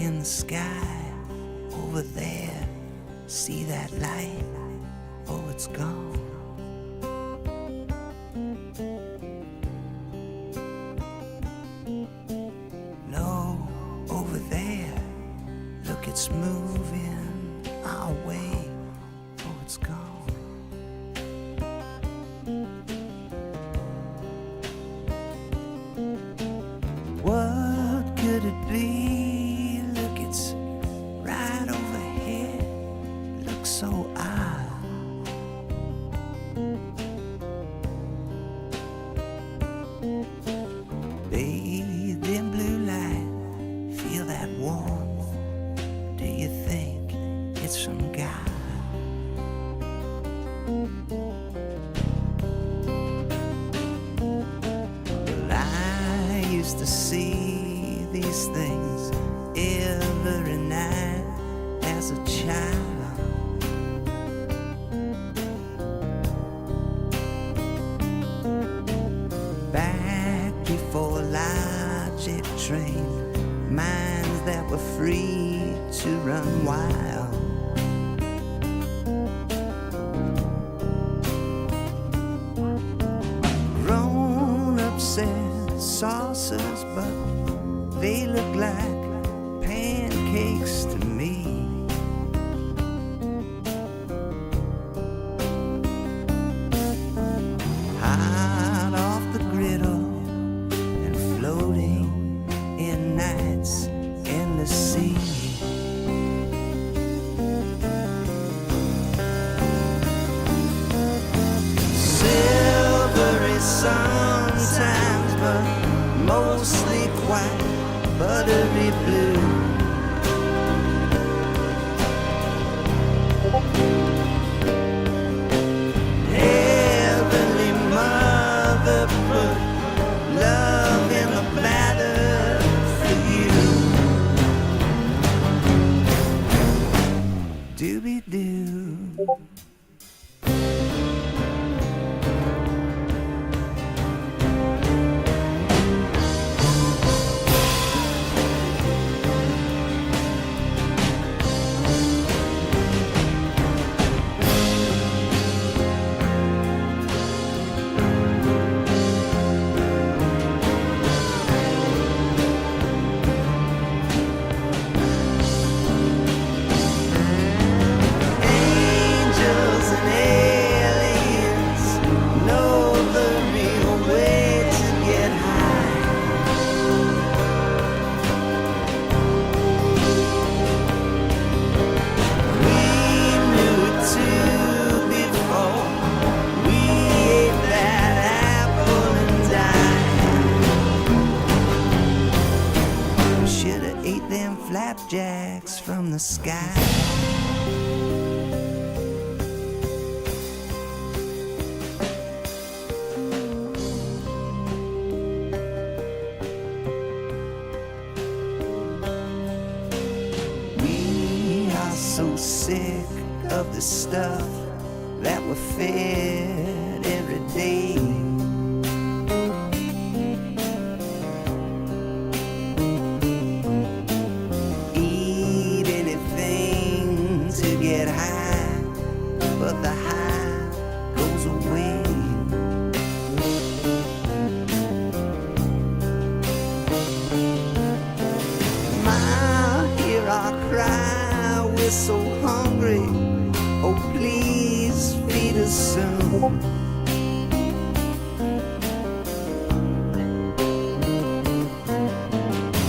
in the sky over there. See that light? Oh, it's gone. No, over there. Look, it's moving our way. Oh, it's gone. What could it be? Look, it's right overhead. Looks so odd. Bathed in blue light, feel that warmth. Do you think it's from God? Well, I used to see these things every night as a child. Back before logic trained minds that were free to run wild. Grown-ups said saucers, but they look like pancakes to me. Hot off the griddle and floating in night's endless sea. Silvery sometimes, but mostly quite buttery blue. Heavenly Mother put love in the platter for you. Doobie-doo. Angels and aliens know the real way to get high. We knew it too before we ate that apple and died. We should have ate them flapjacks from the sky. We are so sick of the stuff that we're fed every day. Eat anything to get high, but the high goes away. Ma, hear our cry, we're so hungry. Oh, please feed us soon.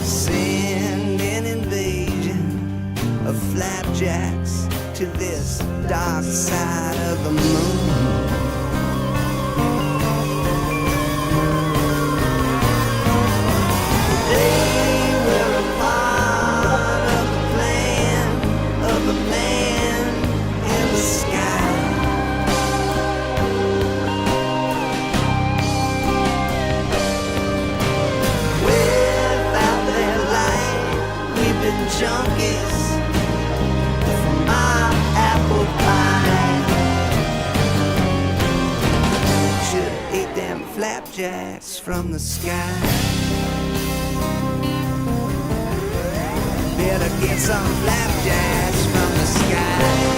Send an invasion of flapjacks to this dark side of the moon. They were a part of the plan of the man in the sky. Without their light, we've been junkies from our apple pie. Should've ate them flapjacks from the sky. Better get some flapjacks from the sky.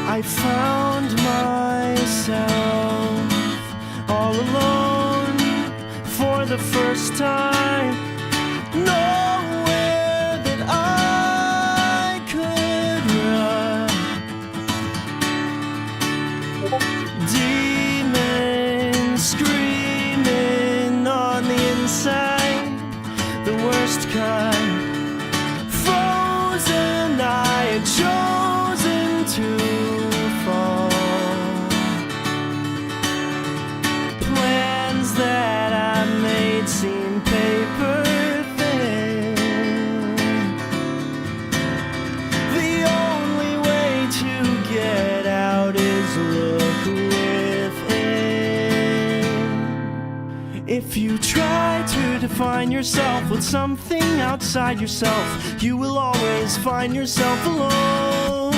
I found myself all alone for the first time. Nowhere that I could run. Demons screaming on the inside, the worst kind. Frozen, I had chosen to fall. Plans that I made seem paper thin. The only way to get out is look within. If you try to define yourself with something outside yourself, you will always find yourself alone.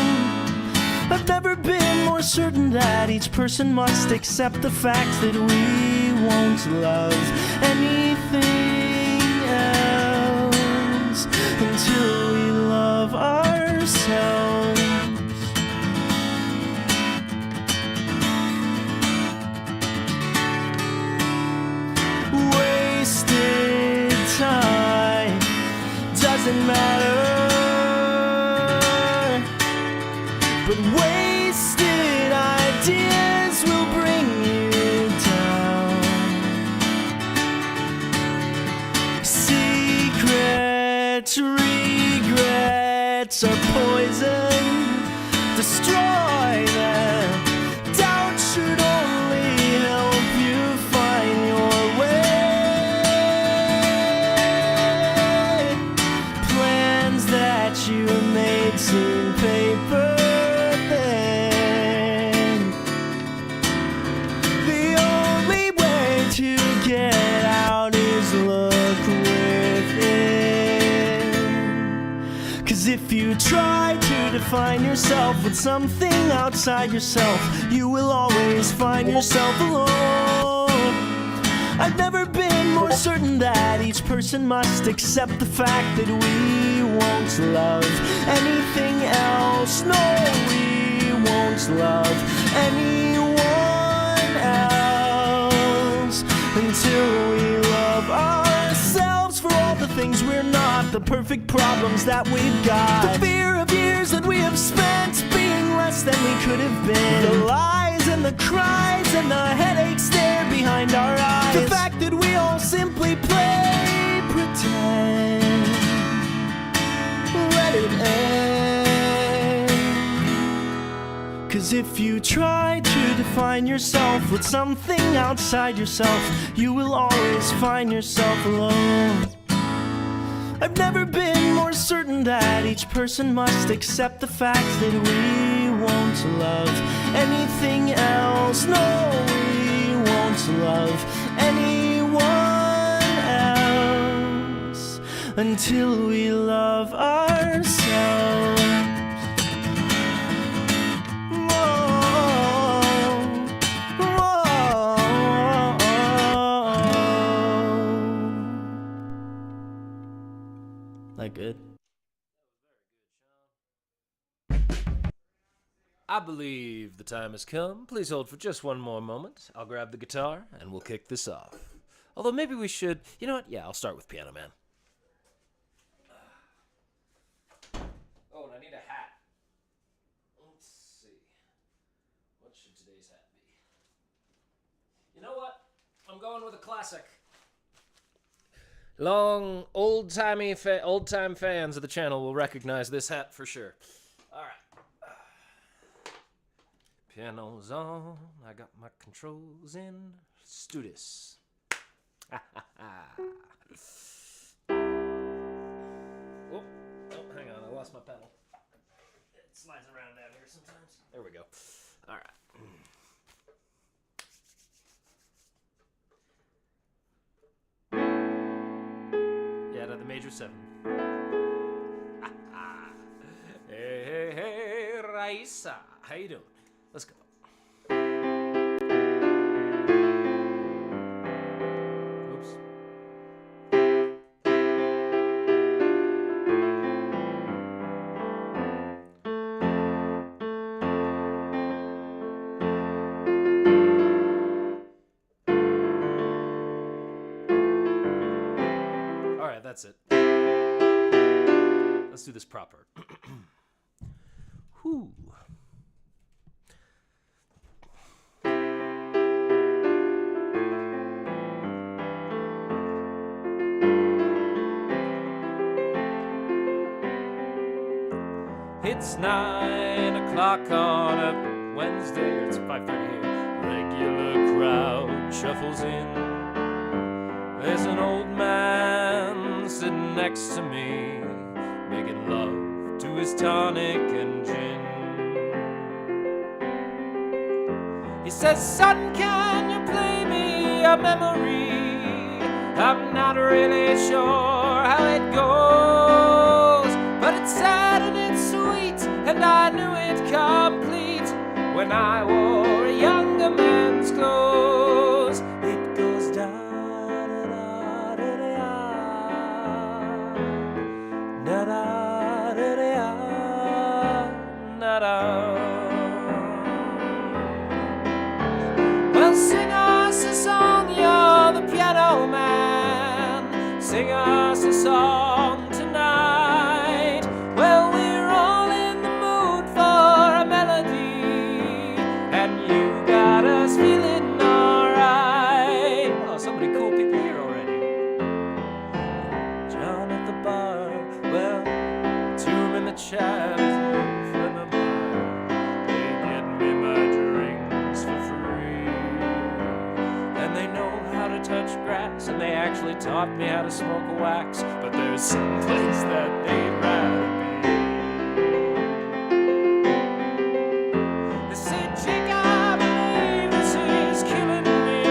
I've never been more certain that each person must accept the fact that we won't love anything else until we love ourselves. Wasted time doesn't matter, but wasted ideas will bring you down. Secret regrets are poison, destroy them. Doubt should only help you find your way. Plans that you made seem paper. Get out is look within. 'Cause if you try to define yourself with something outside yourself, you will always find yourself alone. I've never been more certain that each person must accept the fact that we won't love anything else. No, we won't love anyone else until we love ourselves for all the things we're not, the perfect problems that we've got, the fear of years that we have spent being less than we could have been, the lies and the cries and the headaches there behind our eyes, the fact that we all simply play pretend. Let it end. 'Cause if you try to define yourself with something outside yourself, you will always find yourself alone. I've never been more certain that each person must accept the fact that we won't love anything else. No, we won't love anyone else until we love ourselves. That good? I believe the time has come. Please hold for just one more moment. I'll grab the guitar and we'll kick this off. Although maybe we should... You know what? Yeah, I'll start with Piano Man. Oh, and I need a hat. Let's see. What should today's hat be? You know what? I'm going with a classic. Long, old-time fans of the channel will recognize this hat for sure. All right. Piano's on. I got my controls in. Let's do this. Oh, hang on. I lost my pedal. It slides around down here sometimes. There we go. All right. Yeah, to the major 7. Hey, hey, hey, Raisa. How you doing? Let's go. Oops. All right, that's it. Let's do this proper. Whew. It's 9 o'clock on a Wednesday, or it's 5:30 here. Regular crowd shuffles in. There's an old man sitting next to me, making love to his tonic and gin. He says, son, can you play me a memory? I'm not really sure how it goes, but it's sad and it's sweet, and I knew it complete when I wore a younger man's clothes. It goes da da da da da da da da da. Well, sing us a song, you're the piano man. Sing us a song tonight. Well, we're all in the mood for a melody, and you got us feeling alright. Oh, so many cool people here already. John at the bar, well, to him in the chat is a friend of mine. They get me my drinks for free, and they know how to touch grass, and they actually taught me how to smoke a wax. But there's some place that they'd rather be. They say, Jake, I believe this is killing me,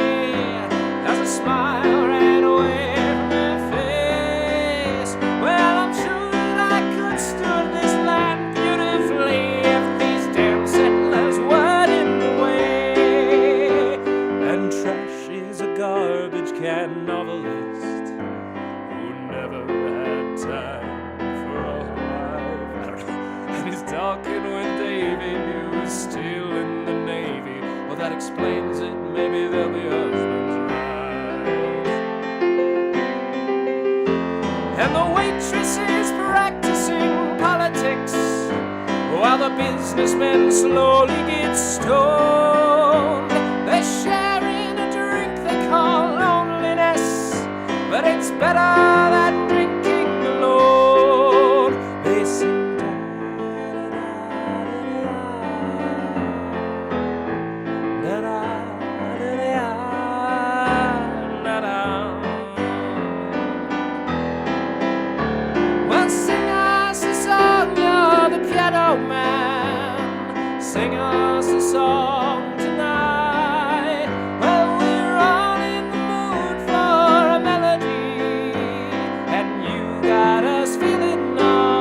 as a smile ran away from their face. Well, I'm sure that I could stud this land beautifully if these damn settlers weren't in the way. And trash is a garbage can novelist who never had time for a wife. I don't know. And he's talking with Davy, who is still in the Navy. Well, that explains it. Maybe they'll be husbands, right? And the waitress is practicing politics, while the businessmen slowly get stoned. They're sharing a drink they call loneliness, but it's better than drinking alone. They sing da da da da da. sing us a song tonight. Well, we're all in the mood for a melody, and you got us feeling alright.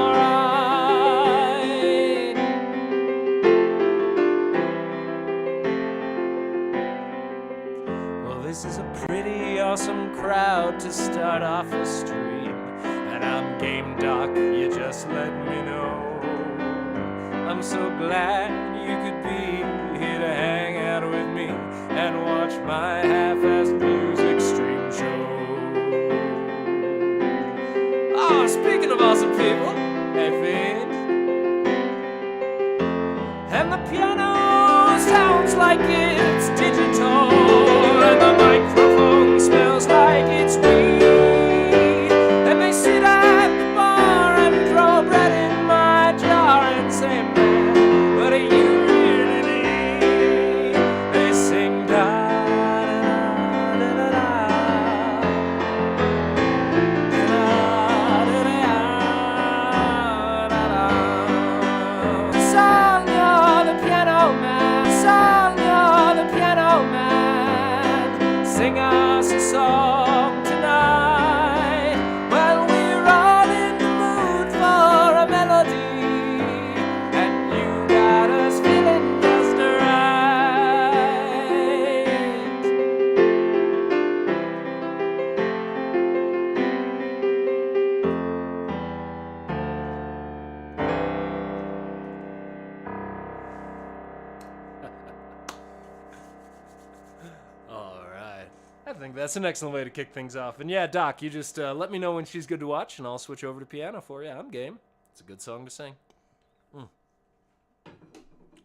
Well, this is a pretty awesome crowd to start off a stream, and I'm game, Doc, you just let me know. I'm so glad you could be here to hang out with me and watch my half-assed music stream show. Oh, speaking of awesome people, hey Finn. And the piano sounds like it's digital, and the microphone smells like it's weed. And they sit at the bar and throw bread in my jar and say, man, what do you really need? They sing da da da da da da da. Song, you're the piano man. Song, you're the piano man. Sing us a song tonight. Well, we're all in the mood for a melody, and you got us feeling just right. All right. I think that's an excellent way to kick things off. And yeah, Doc, you just let me know when she's good to watch, and I'll switch over to piano for you. I'm game. It's a good song to sing. All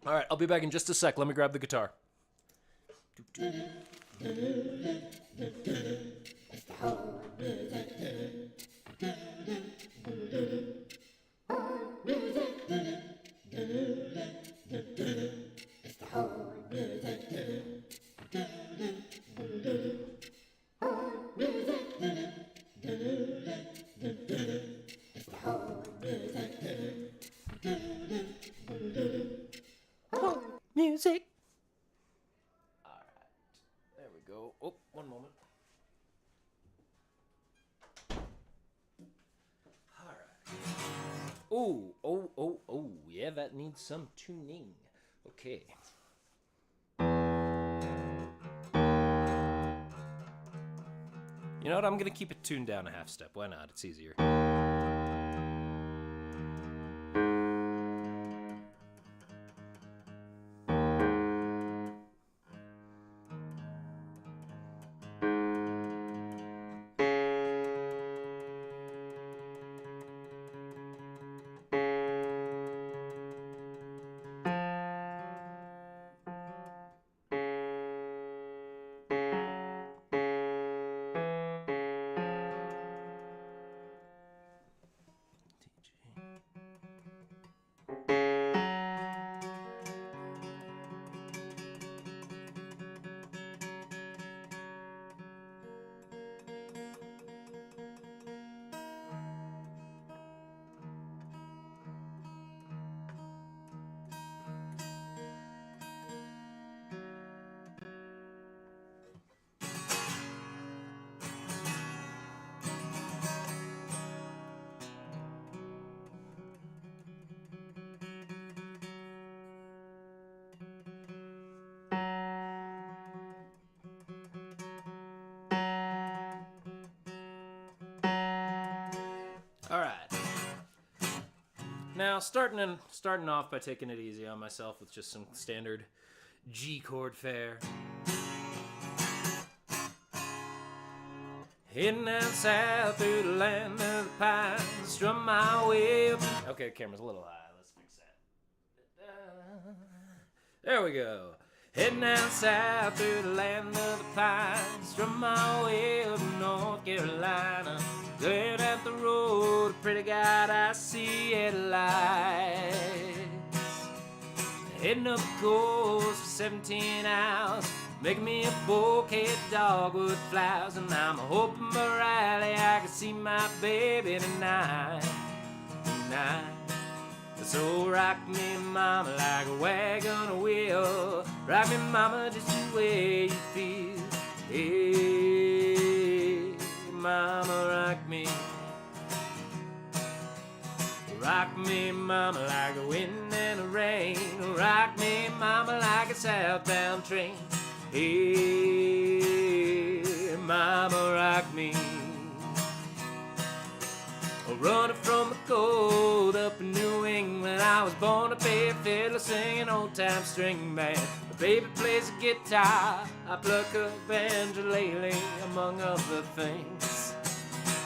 right, I'll be back in just a sec. Let me grab the guitar. Music. All right, there we go. Oh, one moment. All right. Oh, yeah, that needs some tuning. Okay. You know what? I'm gonna keep it tuned down a half step. Why not? It's easier. All right. Now, starting off by taking it easy on myself with just some standard G chord fare. Heading down south through the land of the pines, strum my way up. Okay, camera's a little high. Let's fix that. There we go. Heading down south through the land of the pines, strum my way up North Carolina. Glaring at the road, a pretty God I see at lights. Heading up the coast for 17 hours, making me a bouquet of dogwood flowers. And I'm hoping by Riley I can see my baby tonight. So rock me, mama, like a wagon on a wheel. Rock me, mama, just the way you feel. Hey, mama, rock me. Rock me, mama, like the wind and the rain. Rock me, mama, like a southbound train. Hey, mama, rock me. Running from the cold up in New England, I was born to be a fiddler singing old-time string band. My baby plays the guitar, I pluck a banjolele, among other things.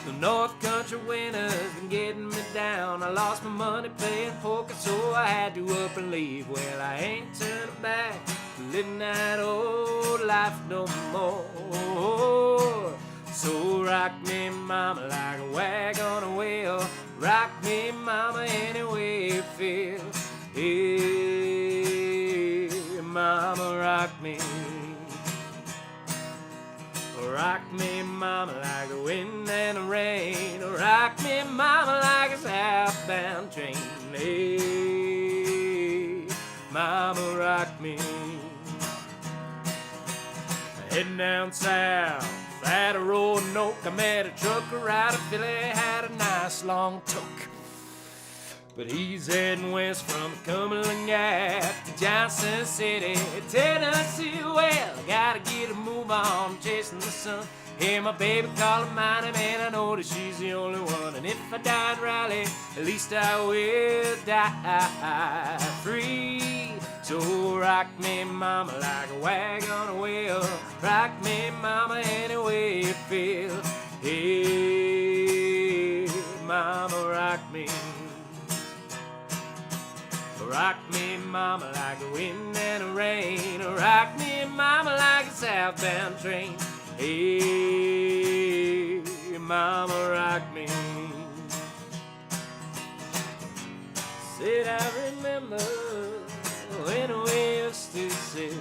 The North Country winter's been getting me down. I lost my money playing poker, so I had to up and leave. Well, I ain't turning back to living that old life no more. So rock me, mama, like a wagon on a wheel. Rock me, mama, any way you feel. Hey, mama, rock me. Rock me, mama, like the wind and the rain. Rock me, mama, like a southbound train. Hey, mama, rock me. Heading down south at a road note, I met a trucker out of Philly, had a nice long toke. But he's heading west from Cumberland Gap to Johnson City, Tennessee. Well, I gotta get a move on, chasing the sun. Hear my baby calling my name, and I know that she's the only one. And if I die in Raleigh, at least I will die free. So rock me, mama, like a wagon on a wheel. Rock me, mama, any way you feel. Hey, mama, rock me. Rock me, mama, like the wind and the rain. Rock me, mama, like a southbound train. Hey, mama, rock me. Said I remember when we used to sit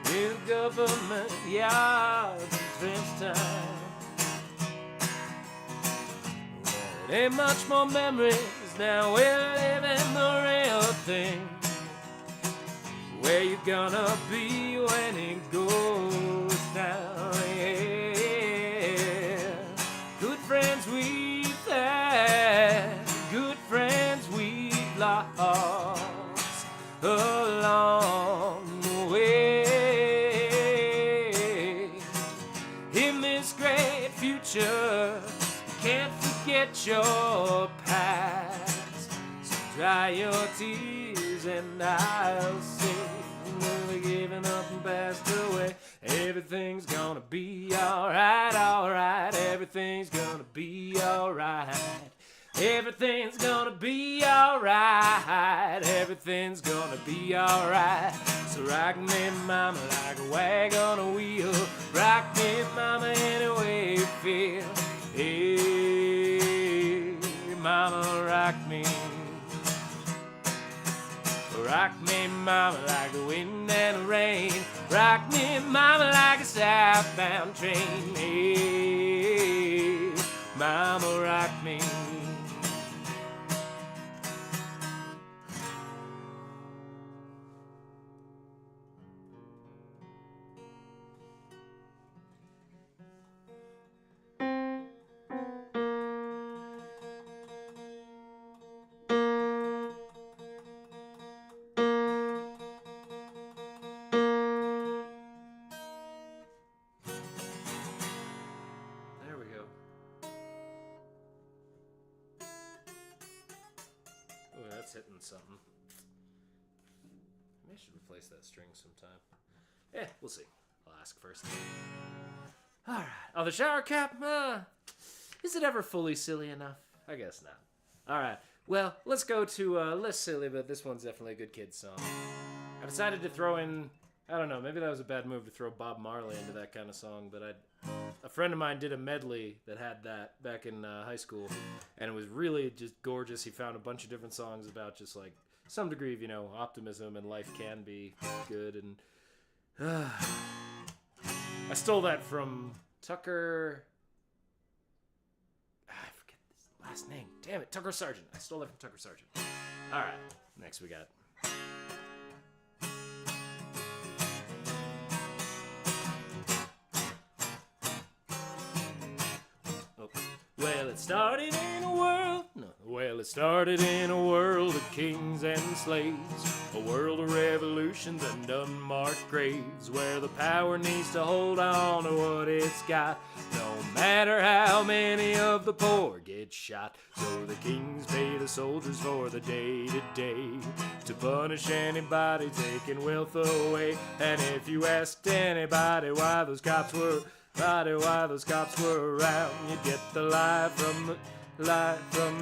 in government yard in Trenchtown. Well, it ain't much more memories now, we're living the real thing. Where you gonna be when it goes down? Yeah. Good friends we've had, good friends we've lost along the way. In this great future, can't forget your past. So dry your tears and I'll say, we're giving up and passed away. Everything's gonna be alright, alright. Everything's gonna be alright. Everything's gonna be alright. Everything's gonna be alright. So rock me, mama, like a wagon on a wheel. Rock me, mama, any way you feel. Hey, mama, rock me. Rock me, mama, like the wind and the rain. Rock me, mama, like a southbound train. Hey, mama, rock me. Hitting something. Maybe I should replace that string sometime. Yeah, we'll see. I'll ask first. Alright. Oh, the shower cap? Is it ever fully silly enough? I guess not. Alright. Well, let's go to less silly, but this one's definitely a good kid's song. I decided to throw in, I don't know, maybe that was a bad move to throw Bob Marley into that kind of song, but a friend of mine did a medley that had that back in high school, and it was really just gorgeous. He found a bunch of different songs about just like some degree of, you know, optimism and life can be good. And I stole that from Tucker. I forget this last name? Damn it, Tucker Sargent. I stole it from Tucker Sargent. All right, next we got. Oh. Well, it started in a world. No. Well, it started in a world of kings and slaves, a world of revolutions and unmarked graves, where the power needs to hold on to what it's got, no matter how many of the poor get shot. So the kings pay the soldiers for the day-to-day, to punish anybody taking wealth away. And if you asked anybody why those cops were around, you'd get the lie from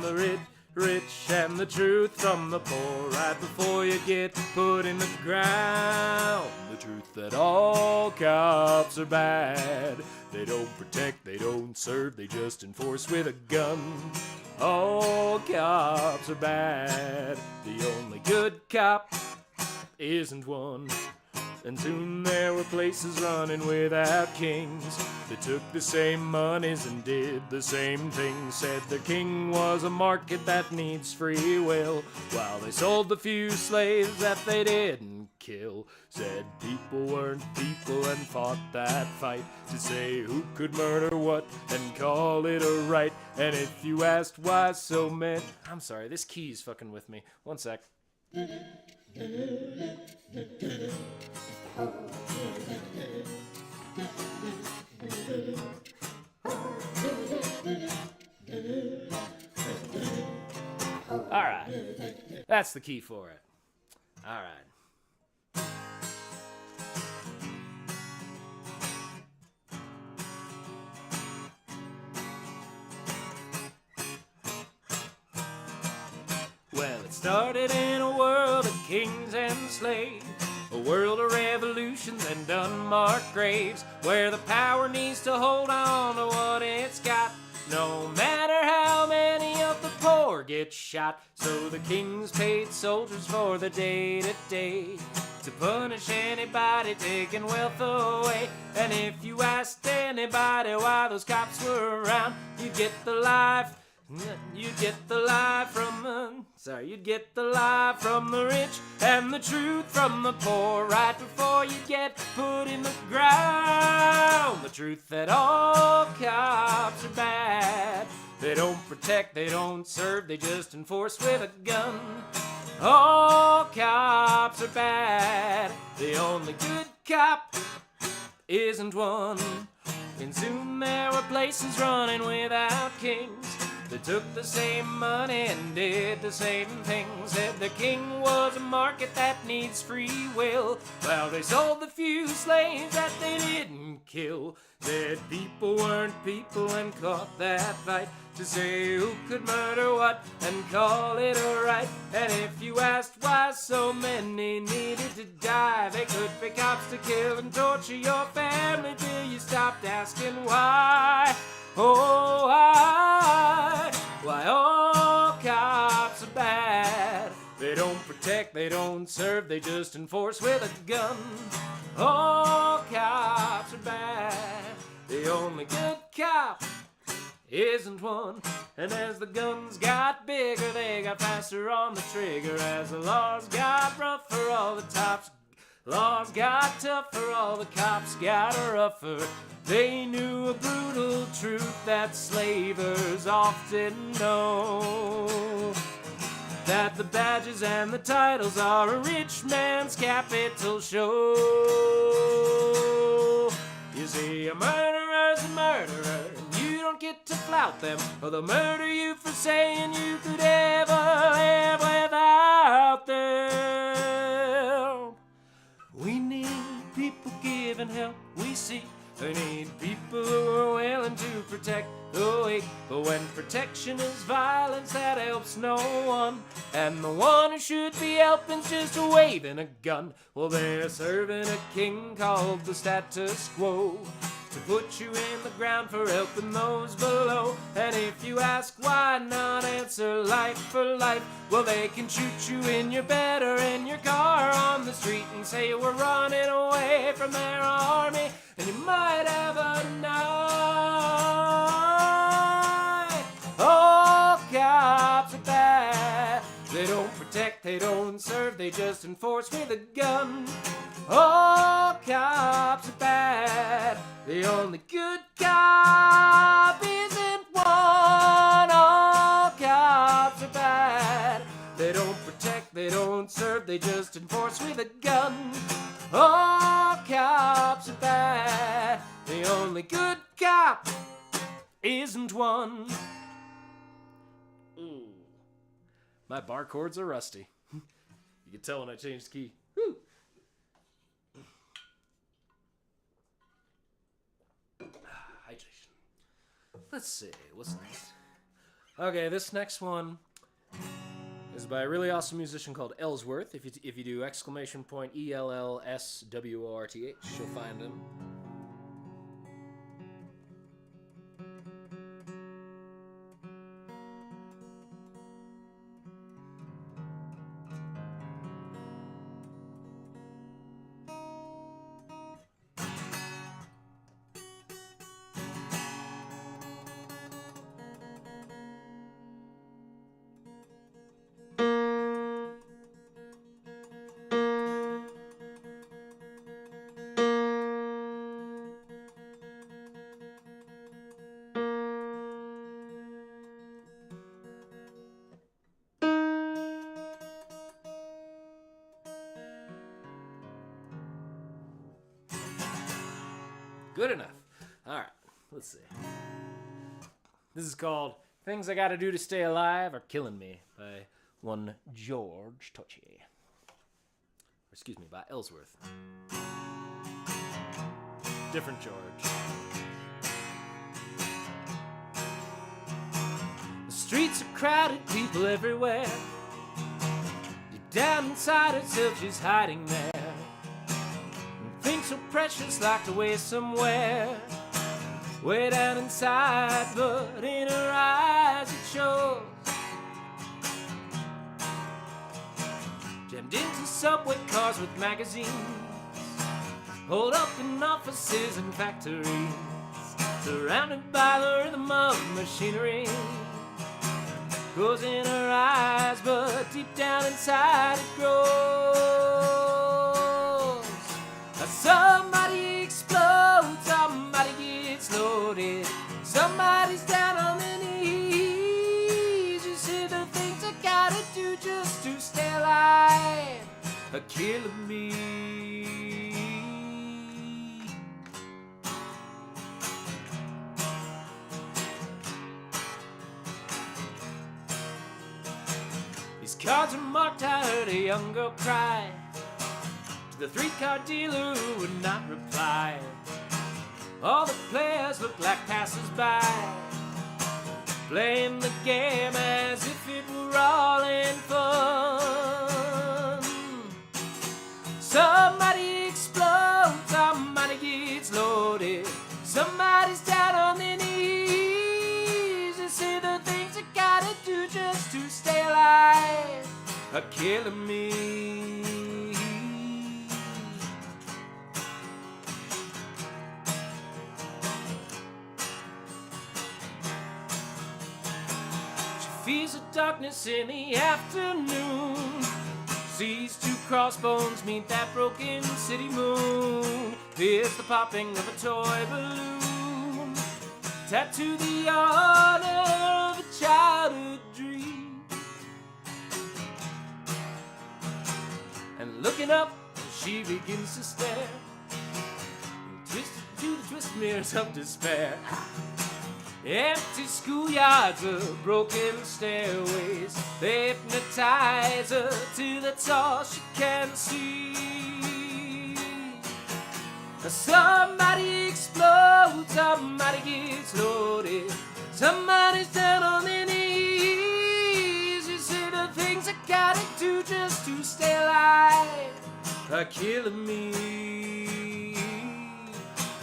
the rich and the truth from the poor right before you get put in the ground. The truth that all cops are bad. They don't protect, they don't serve, they just enforce with a gun. All cops are bad. The only good cop isn't one. And soon there were places running without kings. They took the same monies and did the same things. Said the king was a market that needs free will, while they sold the few slaves that they didn't kill. Said people weren't people and fought that fight to say who could murder what and call it a right. And if you asked why so many... I'm sorry, this key's fucking with me. One sec. Alright, that's the key for it. Alright. Well, it started in a world of kings and slaves, a world of revolutions and unmarked graves, where the power needs to hold on to what it's got, no matter how many of the poor get shot. So the kings paid soldiers for the day-to-day, to punish anybody taking wealth away. And if you asked anybody why those cops were around, you'd get the lie from the rich and the truth from the poor right before you get put in the ground. The truth that all cops are bad. They don't protect, they don't serve, they just enforce with a gun. All cops are bad. The only good cop isn't one. And soon there were places running without kings. They took the same money and did the same things. Said the king was a market that needs free will, while they sold the few slaves that they didn't kill. Said people weren't people and caught that fight to say who could murder what and call it a right. And if you asked why so many needed to die, they could be cops to kill and torture your family till you stopped asking why. Oh, why all cops are bad. They don't protect, they don't serve, they just enforce with a gun. All cops are bad. The only good cop isn't one. And as the guns got bigger, they got faster on the trigger. As the laws got rougher, all the laws got tougher, all the cops got rougher. They knew a brutal truth that slavers often know, that the badges and the titles are a rich man's capital show. You see, a murderer's a murderer, and you don't get to flout them, or they'll murder you for saying you could ever live without them. We need people giving help, we see. We need people who are willing to protect the weak. But when protection is violence, that helps no one. And the one who should be helping's just waving a gun. Well, they're serving a king called the status quo, to put you in the ground for helping those below. And if you ask why not answer life for life, well, they can shoot you in your bed or in your car on the street and say we're running away from their army. And you might have a night. All protect, they don't serve, they just enforce with a gun. All cops are bad, the only good cop isn't one. All cops are bad, they don't protect, they don't serve, they just enforce with a gun. All cops are bad, the only good cop isn't one. Ooh. My bar chords are rusty. You can tell when I changed the key. Woo. Hydration. Let's see, what's next? Okay, this next one is by a really awesome musician called Ellsworth. If you do exclamation point ELLSWORTH, you'll find him. Good enough. Alright, let's see. This is called Things I Gotta Do to Stay Alive Are Killing Me by one George Touchy. Or excuse me, by Ellsworth. Different George. The streets are crowded, people everywhere. Deep down inside herself, she's hiding there. Things so precious, locked away somewhere, way down inside, but in her eyes it shows. Jammed into subway cars with magazines, holed up in offices and factories, surrounded by the rhythm of machinery. Goes in her eyes, but deep down inside it grows. Somebody explodes, somebody gets loaded, somebody's down on their knees. You see the things I gotta do just to stay alive are killing me. These cards are marked, I heard a young girl cry. The three-car dealer who would not reply. All the players look like passers-by, playing the game as if it were all in fun. Somebody explodes, somebody gets loaded, somebody's down on their knees. You see the things I gotta do just to stay alive are killing me. Feels the darkness in the afternoon, sees two crossbones meet that broken city moon. Hears the popping of a toy balloon, tattoo the honor of a childhood dream. And looking up, she begins to stare, twisted to the twisted mirrors of despair. Empty schoolyards of broken stairways, they hypnotize her till that's all she can see. Somebody explodes, somebody gets loaded, somebody's down on their knees. You see the things I gotta do just to stay alive are killing me.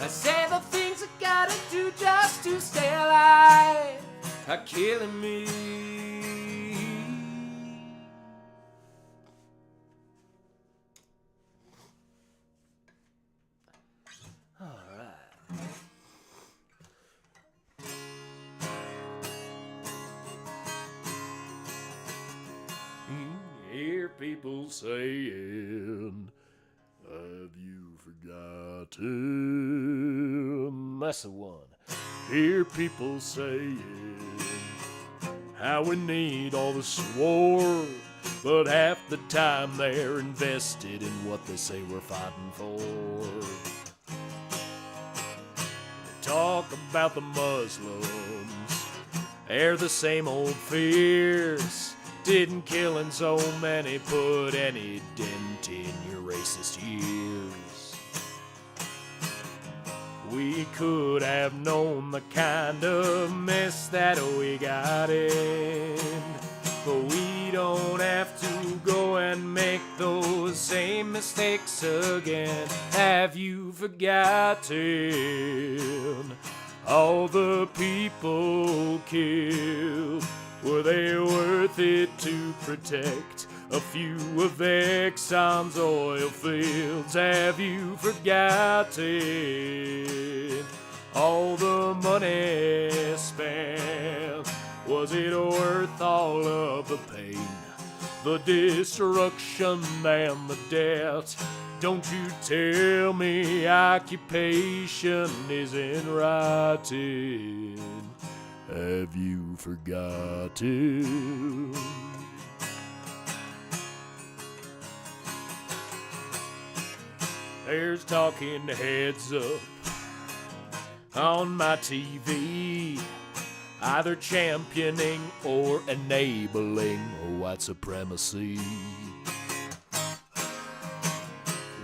I say the things I gotta do just to stay alive are killing me. All right. hear people saying, have you forgotten? That's the one. Hear people saying how we need all this war, but half the time they're invested in what they say we're fighting for. They talk about the Muslims, they're the same old fears. Didn't killing so many put any dent in your racist years? We could have known the kind of mess that we got in, but we don't have to go and make those same mistakes again. Have you forgotten all the people killed? Were they worth it to protect a few of Exxon's oil fields? Have you forgotten all the money spent? Was it worth all of the pain, the destruction and the debt? Don't you tell me occupation isn't writing. Have you forgotten? There's talking heads up on my TV, either championing or enabling white supremacy.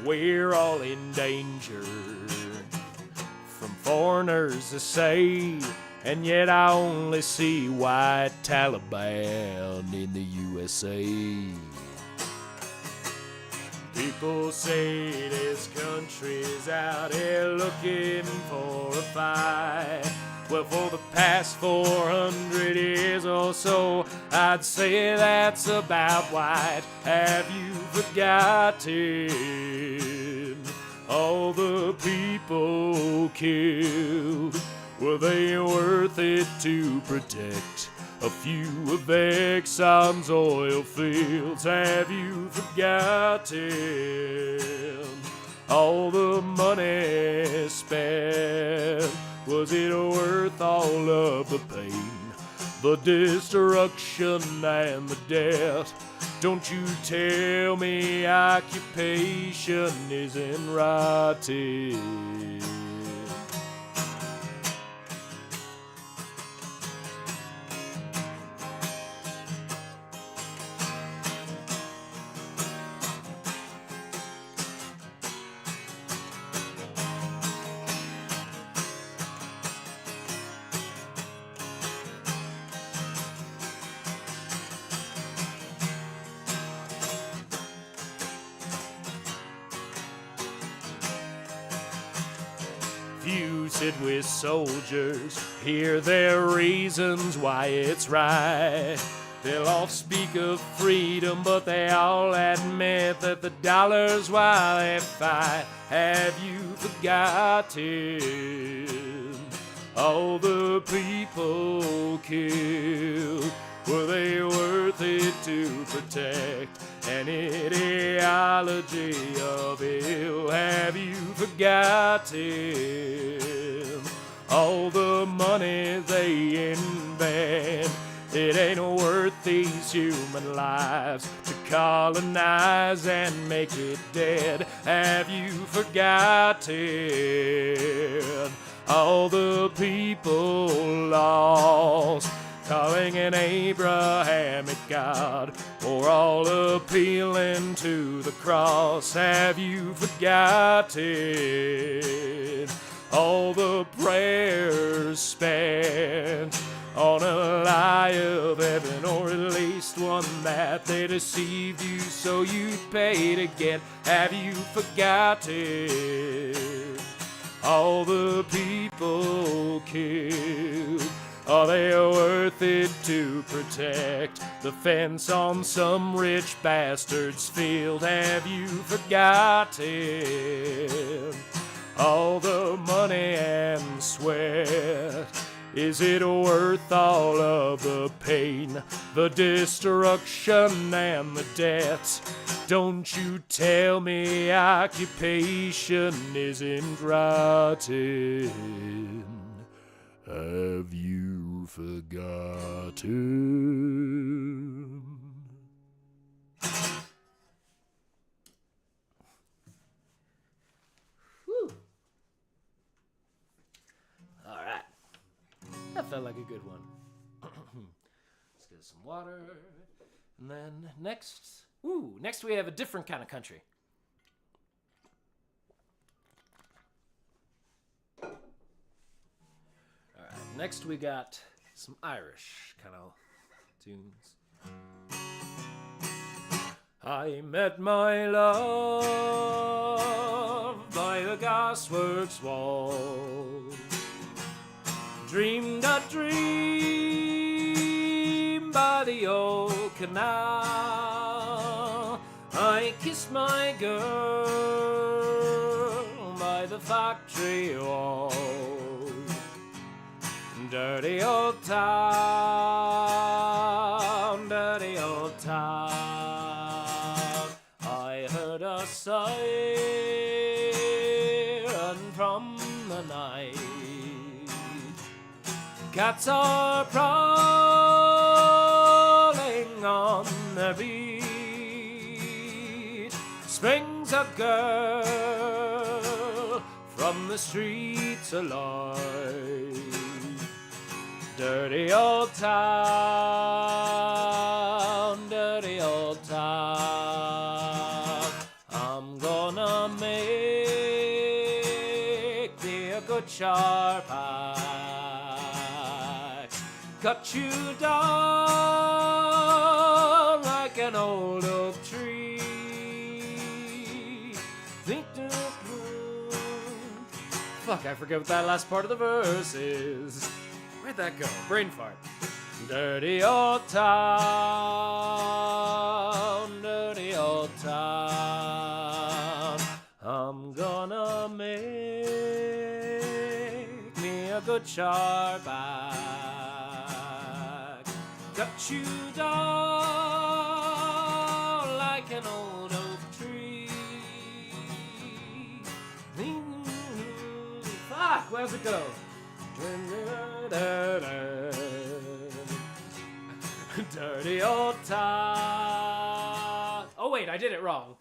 We're all in danger from foreigners, they say, and yet I only see white Taliban in the USA. People say this country's out here looking for a fight. Well, for the past 400 years or so, I'd say that's about right. Have you forgotten all the people killed? Were they worth it to protect a few of Exxon's oil fields? Have you forgotten all the money spent? Was it worth all of the pain, the destruction and the death? Don't you tell me occupation isn't writing. You sit with soldiers, hear their reasons why it's right. They'll all speak of freedom, but they all admit that the dollar's why they fight. Have you forgotten all the people killed? Were they worth it to protect an ideology of ill? Have you forgotten all the money they invent? It ain't worth these human lives to colonize and make it dead. Have you forgotten all the people lost, calling an Abrahamic God, or all appealing to the cross? Have you forgotten all the prayers spent on a lie of heaven, or at least one that they deceived you so you'd pay it again? Have you forgotten all the people killed? Are they worth it to protect the fence on some rich bastard's field? Have you forgotten all the money and sweat Is it worth all of the pain, the destruction and the death? Don't you tell me occupation isn't rotten. Have you forgotten? Whew. All right. That felt like a good one. Let's get some water. And then next we have a different kind of country. All right, next we got some Irish kind of tunes. I met my love by the gasworks wall. Dreamed a dream by the old canal. I kissed my girl by the factory wall. Dirty old town, dirty old town. I heard a siren from the night. Cats are prowling on their beat. Springs a girl from the streets alive. Dirty old town, dirty old town. I'm gonna make me a good sharp axe, cut you down like an old oak tree. Fuck, I forget what that last part of the verse is. Where'd that go? Brain fart. Dirty old town, dirty old town. I'm gonna make me a good sharp axe, cut you down like an old oak tree. Fuck, where's it go? Dirty old town. Oh wait, I did it wrong.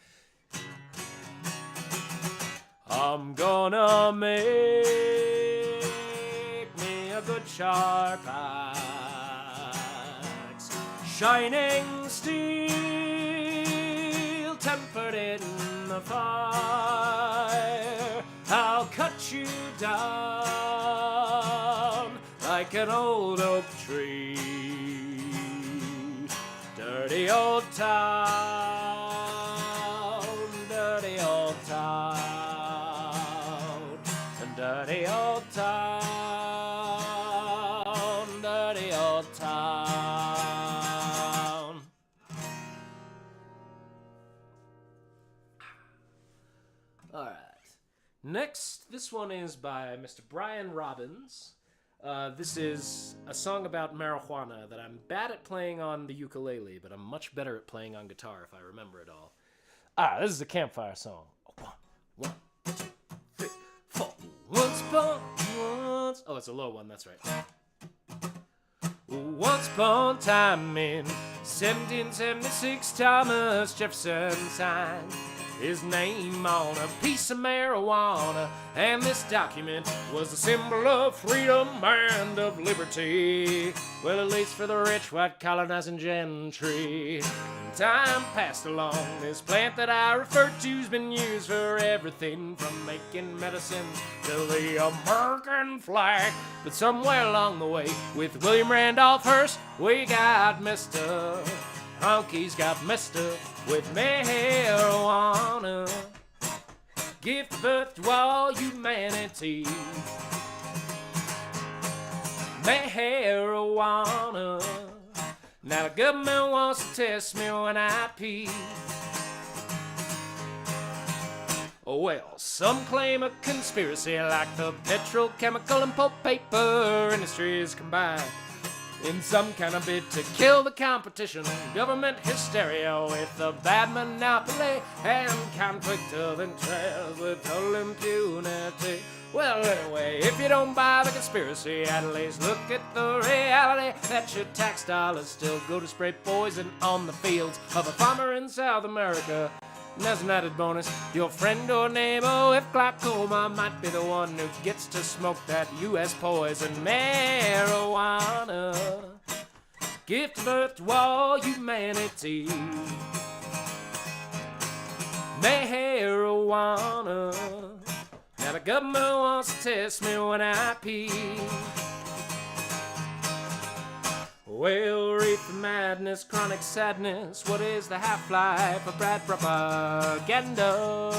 I'm gonna make me a good sharp axe, shining steel, tempered in the fire. I'll cut you down like an old oak tree. Dirty old town, dirty old town, dirty old town, dirty old town. All right. Next, this one is by Mr. Brian Robbins. This is a song about marijuana that I'm bad at playing on the ukulele, but I'm much better at playing on guitar if I remember it all. This is a campfire song. 1, 2, 3, 4. Once upon oh, it's a low one, that's right. Once upon a time in 1776, Thomas Jefferson signed his name on a piece of marijuana, and this document was a symbol of freedom and of liberty. Well, at least for the rich white colonizing gentry. Time passed along, this plant that I refer to's been used for everything from making medicines to the American flag. But somewhere along the way, with William Randolph Hearst, we got messed up. Honkies got messed up with marijuana. Give birth to all humanity. Marijuana. Now the government wants to test me when I pee. Well, some claim a conspiracy like the petrochemical and pulp paper industries combined in some kind of bid to kill the competition, government hysteria with a bad monopoly, and conflict of interest with total impunity. Well, anyway, if you don't buy the conspiracy, at least look at the reality that your tax dollars still go to spray poison on the fields of a farmer in South America. And as an added bonus, your friend or neighbor with glaucoma might be the one who gets to smoke that U.S. poison marijuana. Gift of birth to all humanity. Marijuana. Now the government wants to test me when I pee. Well, reefer madness, chronic sadness. What is the half-life of bad propaganda?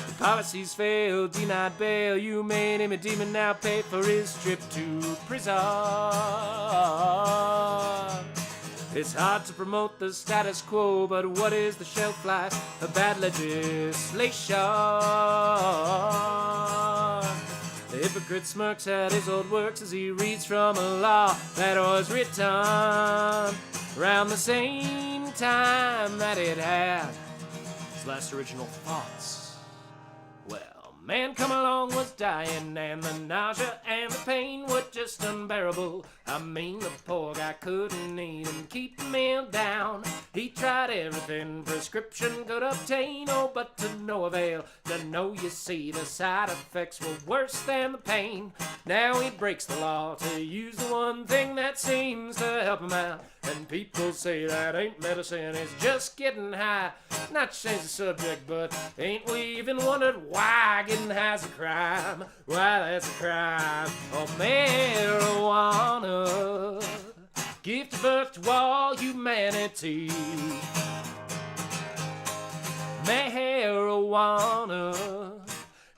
The policies fail, denied bail. You made him a demon, now pay for his trip to prison. It's hard to promote the status quo, but what is the shelf life of bad legislation? The hypocrite smirks at his old works as he reads from a law that was written around the same time that it had his last original thoughts. Well, man come along was dying, and the nausea and the pain were just unbearable. I mean, the poor guy couldn't even keep the meal down. He tried everything prescription could obtain, oh, but to no avail. To know, you see, the side effects were worse than the pain. Now he breaks the law to use the one thing that seems to help him out. And people say that ain't medicine, it's just getting high. Not to change the subject, but ain't we even wondered why getting high's a crime? Why that's a crime. Oh, marijuana. Gift of birth to all humanity. Marijuana.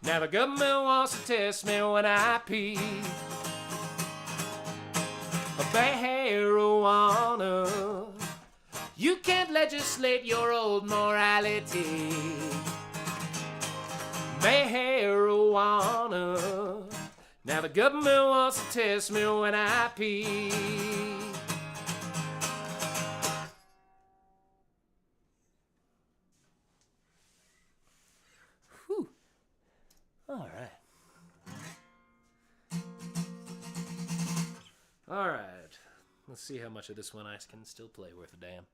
Now the government wants to test me when I pee. Marijuana. You can't legislate your old morality. Marijuana. Now the government wants to test me when I pee. Whew. All right. All right. Let's see how much of this one I can still play worth a damn.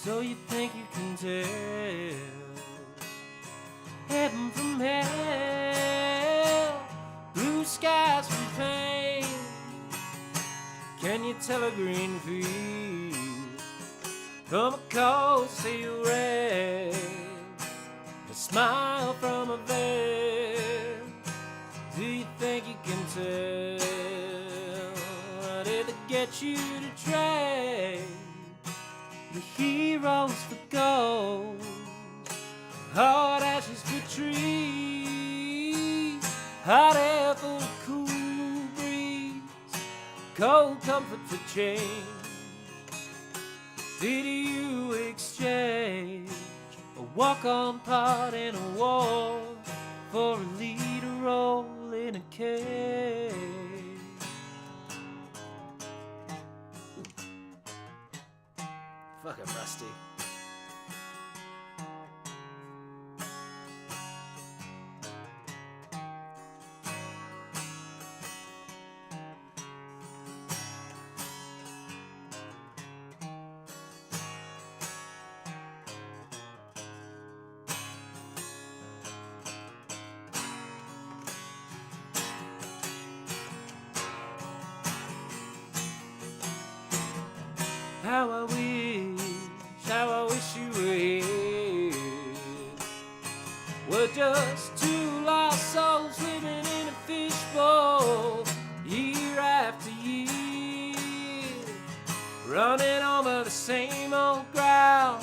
So you think you can tell heaven from hell, blue skies from pain? Can you tell a green field from a cold steel red, a smile from a veil? Do you think you can tell? Did it get you to trade the heroes for gold, hard ashes for trees, hot air for a cool breeze, cold comfort for change? Did you exchange a walk-on part in a war for a leader role in a cage? Fucking Rusty. How I wish you were here. We're just two lost souls living in a fishbowl, year after year, running over the same old ground.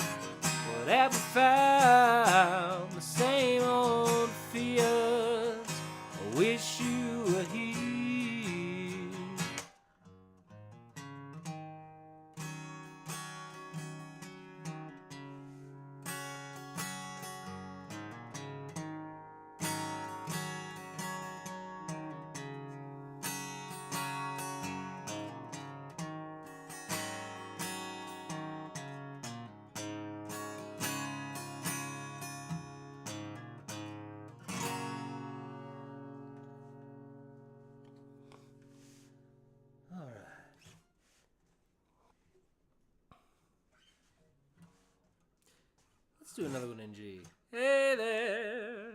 Whatever found the same old fears. I wish you were here. Let's do another one in G. Hey there,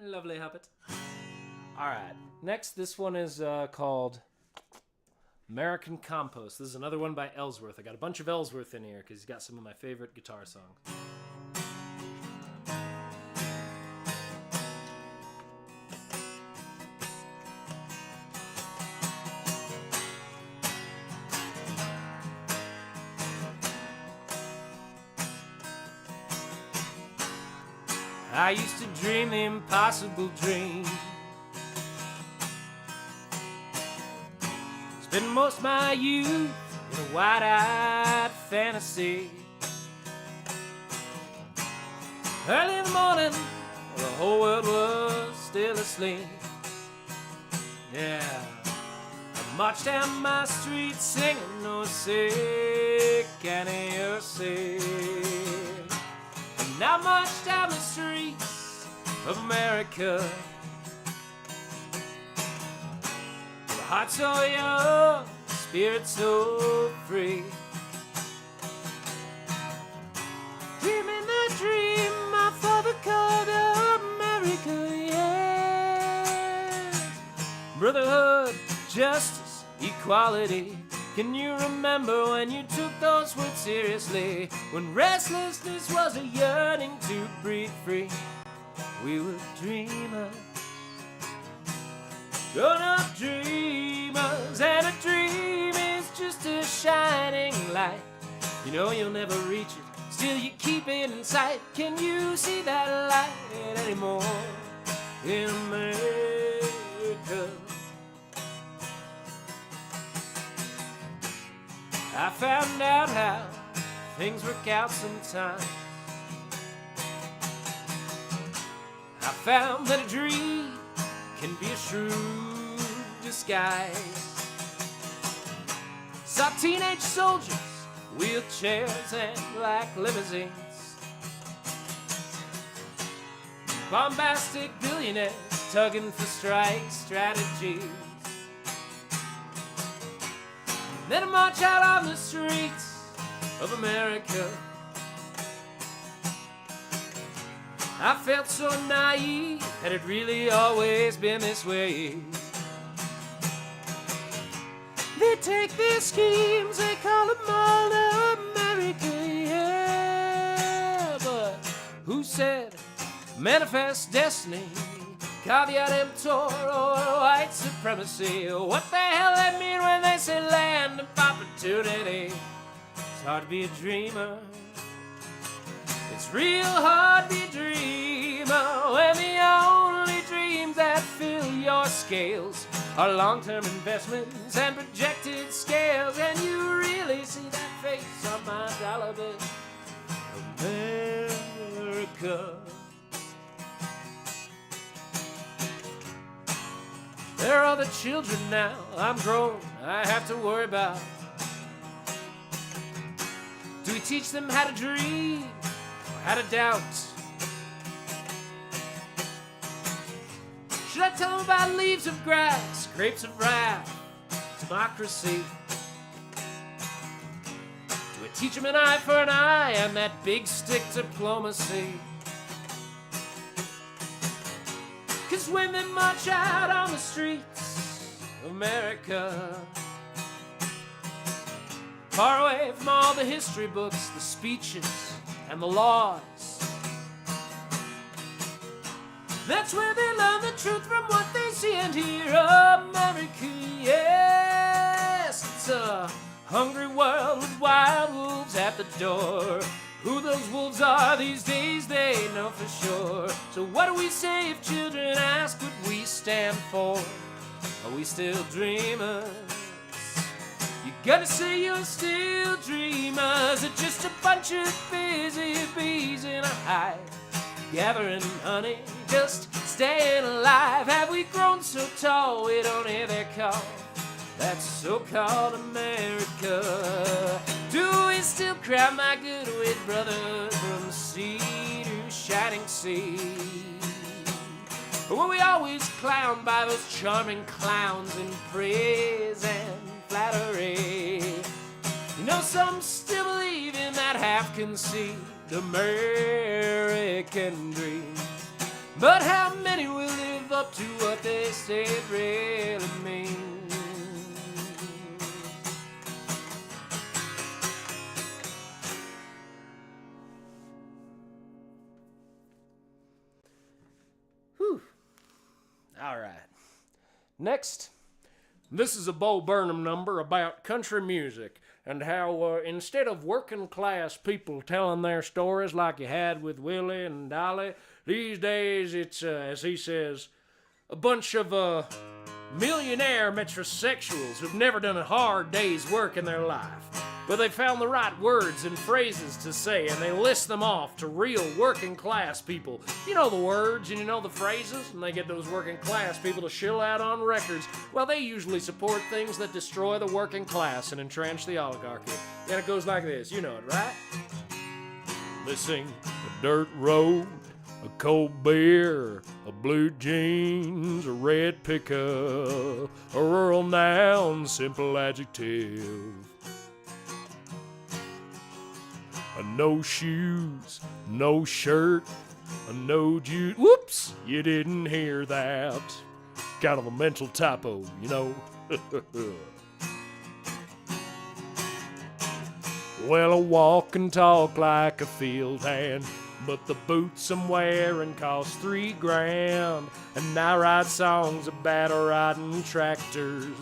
lovely Hobbit. All right, next, this one is called American Compost. This is another one by Ellsworth. I got a bunch of Ellsworth in here because he's got some of my favorite guitar songs. I used to dream the impossible dream, spend most of my youth in a wide-eyed fantasy. Early in the morning, the whole world was still asleep. Yeah, I marched down my street singing, "No sick, can you see?" And I marched down the streets of America, with a heart so young, spirit so free. Dreaming the dream my father called America, yeah. Brotherhood, justice, equality. Can you remember when you took those words seriously? When restlessness was a yearning to breathe free. We were dreamers, grown-up dreamers, and a dream is just a shining light. You know you'll never reach it, still you keep it in sight. Can you see that light anymore in America? I found out how things work out sometimes. I found that a dream can be a shrewd disguise. Saw teenage soldiers, wheelchairs and black limousines, bombastic billionaires tugging for strike strategies. Then I march out on the streets of America. I felt so naive, had it really always been this way? They take their schemes, they call them all America, yeah. But who said manifest destiny, caveat emptor, or white supremacy? What the hell they mean when they say land of opportunity? It's hard to be a dreamer. It's real hard to be a dreamer when the only dreams that fill your scales are long-term investments and projected scales. And you really see that face on my dollar bill, America. There are the children now, I'm grown, I have to worry about. Do we teach them how to dream or how to doubt? Should I tell them about leaves of grass, grapes of wrath, democracy? Do I teach them an eye for an eye and that big stick diplomacy? 'Cause when they march out on the streets of America, far away from all the history books, the speeches, and the laws. That's where they learn the truth from what they see and hear. America, yes, it's a hungry world with wild wolves at the door. Who those wolves are these days, they know for sure. So what do we say if children ask what we stand for? Are we still dreamers? You gotta say you're still dreamers, or just a bunch of busy bees in a hive, gathering honey, just staying alive. Have we grown so tall we don't hear their call? That's so-called America. Do we still cry, my good wit brother, from sea to shining sea? Or were we always clowned by those charming clowns in praise and flattery? You know, some still believe in that half-conceived American dream. But how many will live up to what they say it really means? Whew. All right. Next, this is a Bo Burnham number about country music and how instead of working class people telling their stories like you had with Willie and Dolly, these days it's, as he says, a bunch of millionaire metrosexuals who've never done a hard day's work in their life. But they found the right words and phrases to say, and they list them off to real working class people. You know the words and you know the phrases, and they get those working class people to shill out on records. Well, they usually support things that destroy the working class and entrench the oligarchy. And it goes like this, you know it, right? They sing a dirt road, a cold beer, a blue jeans, a red pickup, a rural noun, simple adjective. A no shoes, no shirt, a no juice. Whoops, you didn't hear that. Kind of a mental typo, you know. Well, I walk and talk like a field hand, but the boots I'm wearing cost $3,000. And I write songs about riding tractors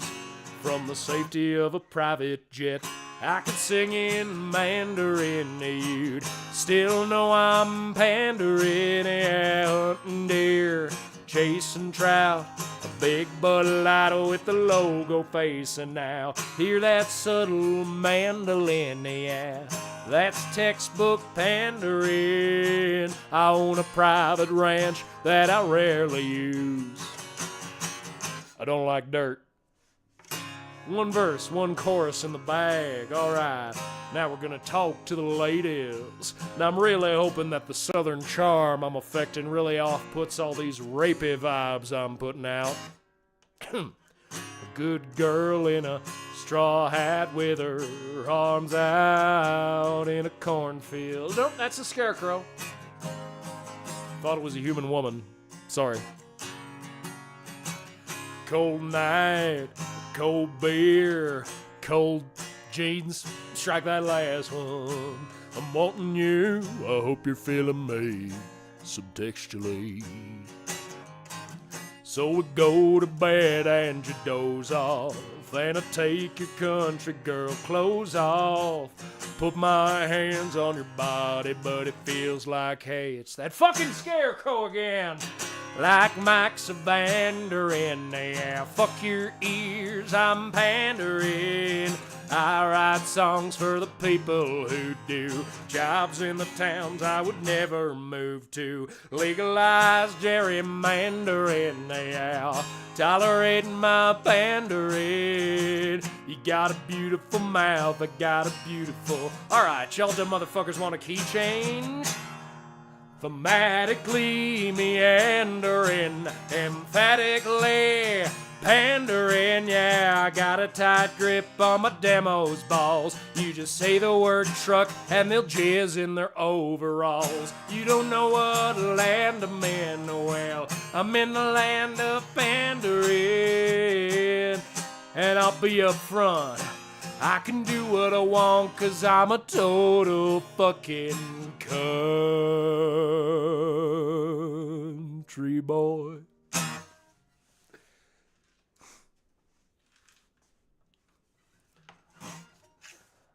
from the safety of a private jet. I could sing in Mandarin, you'd still know I'm pandering. Yeah, hunting deer, chasing trout, a big Bud Light with the logo facing out. Hear that subtle mandolin, yeah, that's textbook pandering. I own a private ranch that I rarely use. I don't like dirt. One verse, one chorus in the bag. All right, now we're gonna talk to the ladies. Now I'm really hoping that the southern charm I'm affecting really off-puts all these rapey vibes I'm putting out. A good girl in a straw hat with her arms out in a cornfield. Nope, that's a scarecrow. Thought it was a human woman. Sorry. Cold night, cold beer, cold jeans, strike that last one. I'm wanting you, I hope you're feeling me, subtextually. So we go to bed and you doze off, and I take your country girl clothes off. Put my hands on your body, but it feels like, hey, it's that fucking scarecrow again. Like Mike's a Vanderin, yeah, fuck your ears, I'm pandering. I write songs for the people who do jobs in the towns I would never move to. Legalize gerrymandering, yeah, tolerating my pandering. You got a beautiful mouth, I got a beautiful... Alright, y'all dumb motherfuckers want a key change? Thematically meandering, emphatically pandering. Yeah, I got a tight grip on my demo's balls. You just say the word truck and they'll jizz in their overalls. You don't know what land I'm in. Well, I'm in the land of pandering, and I'll be up front, I can do what I want 'cause I'm a total fucking country boy.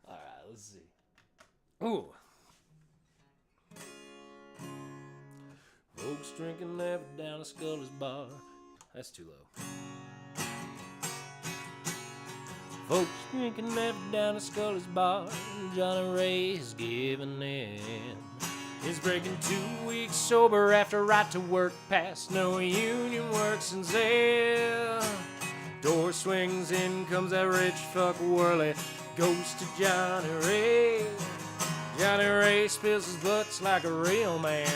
Alright, let's see. Ooh. Folks drinking never down a Scully's bar. That's too low. Folks drinking never down a Scully's bar. Johnny Ray's giving in. He's breaking 2 weeks sober after right to work pass. No union works in Zell. Door swings in, comes that rich fuck Whirly. Goes to Johnny Ray. Johnny Ray spills his butts like a real man.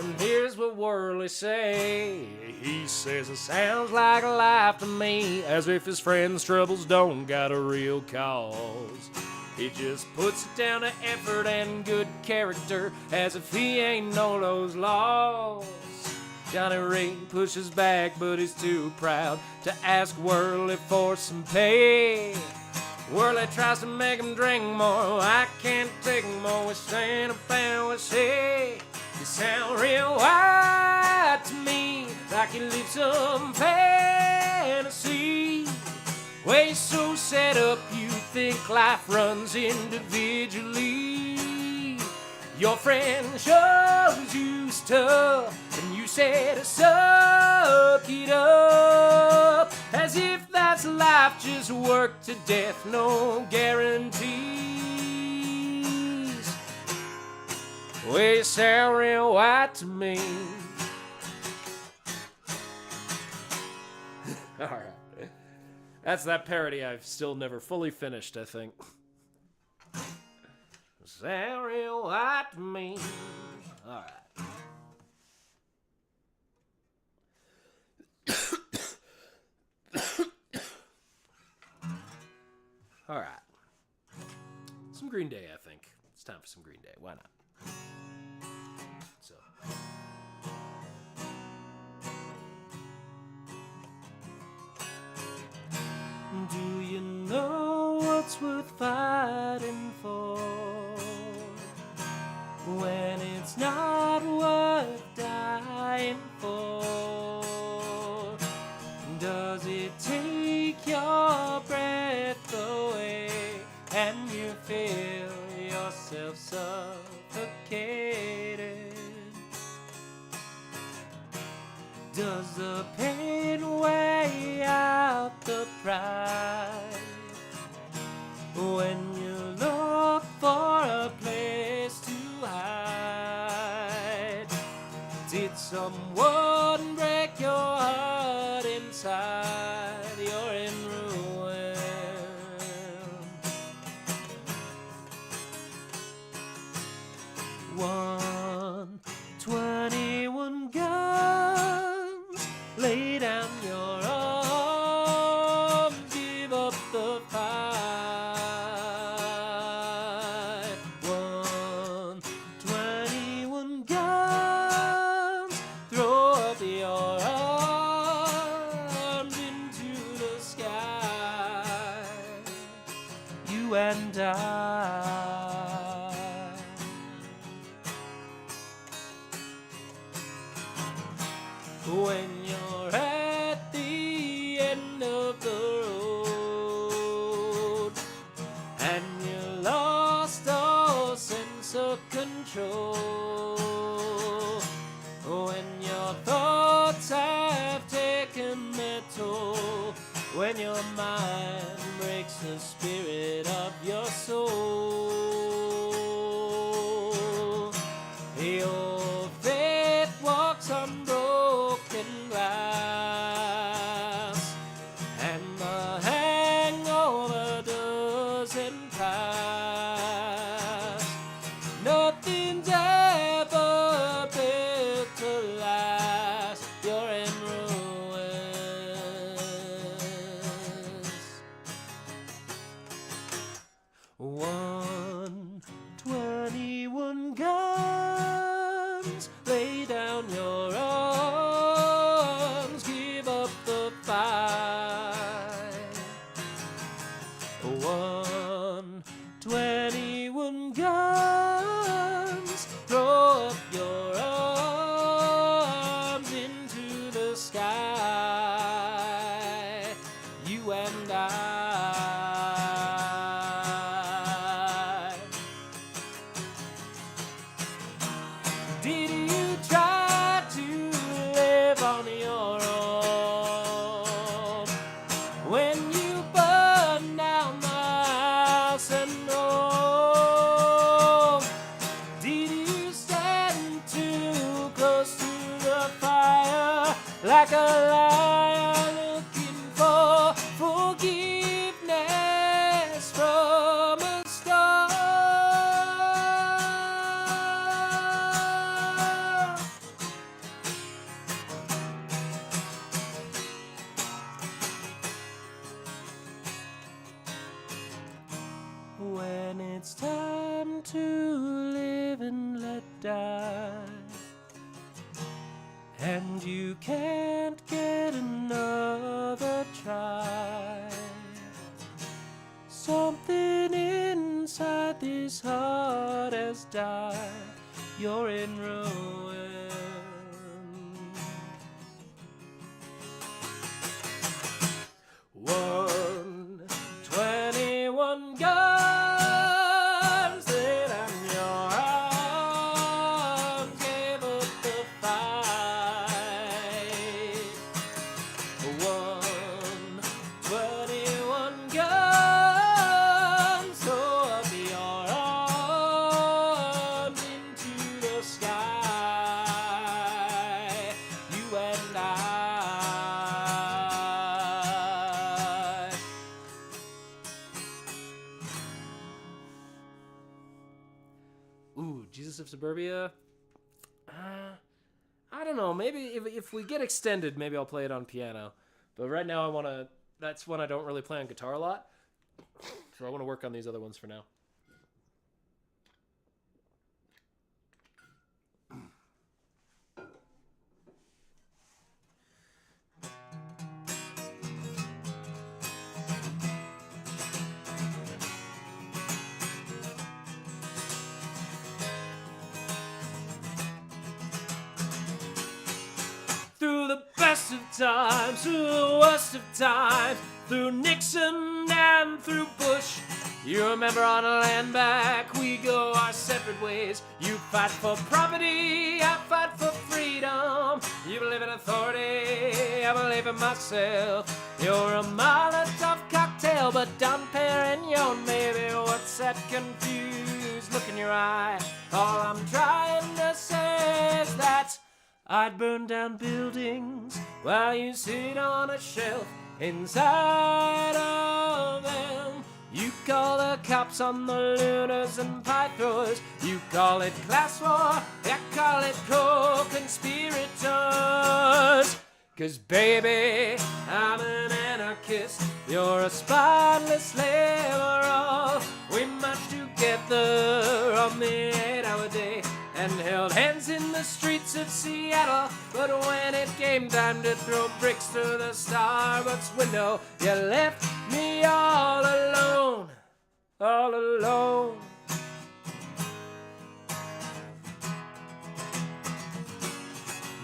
And here's what Whirly say. He says it sounds like a life to me, as if his friend's troubles don't got a real cause. He just puts it down to effort and good character, as if he ain't know those laws. Johnny Ray pushes back, but he's too proud to ask Whirly for some pay. Whirly tries to make him drink more. I can't take more. We stand up and we say, you sound real white to me, like you live some fantasy. Way you're so set up, you think life runs individually. Your friend shows you stuff, and you say to suck it up, as if that's life, just work to death, no guarantees. Well, you sound real white to me. All right. That's that parody I've still never fully finished, I think. Sound real white to me. All right. All right. Some Green Day, I think. It's time for some Green Day. Why not? So. Do you know what's worth fighting for when it's not worth dying for? Does it take your breath away and you feel yourself suffocated? Does the pain weigh out the pride when you look for a place to hide? Did someone break your heart inside? You're in ruin. 121 guns, lay down your arms, give up the fight. 121 guns, throw up your arms into the sky. You and I. When you're at the end of the road and you lost all sense of control, when your thoughts have taken their toll, when your mind breaks the spirit of your soul, your faith walks on broken glass, and the hangover doesn't pass. Nothing's ever built to last. You're in ruins. 21 guns. Throw up your arms into the sky. You and I. Did you try to live on your own when you burned down the house and home? Did you stand too close to the fire like a lion looking for forgiveness from a star? When it's time to live and let die, and you can't get another try, something inside this heart has died. You're in ruin. 21 guns laid on your arms, gave up the fight. 21 guns, throw up your arms into the sky. You and I. Ooh, Jesus of Suburbia. I don't know. Maybe if we get extended, maybe I'll play it on piano. But right now, I want to. That's one I don't really play on guitar a lot. So I want to work on these other ones for now. Through the best of times, through the worst of times, through Nixon and through Bush. You remember on a land back, we go our separate ways. You fight for property, I fight for freedom. You believe in authority, I believe in myself. You're a Molotov cocktail, but Don Perignon, maybe. What's that confused look in your eye? All I'm trying to say is that I'd burn down buildings while you sit on a shelf inside of them. You call the cops on the looters and pie throwers. You call it class war, I call it co-conspirators. 'Cause baby, I'm an anarchist, you're a spineless liberal. We marched together on the 8-hour day and held hands in the streets of Seattle. But when it came time to throw bricks through the Starbucks window, you left me all alone, all alone.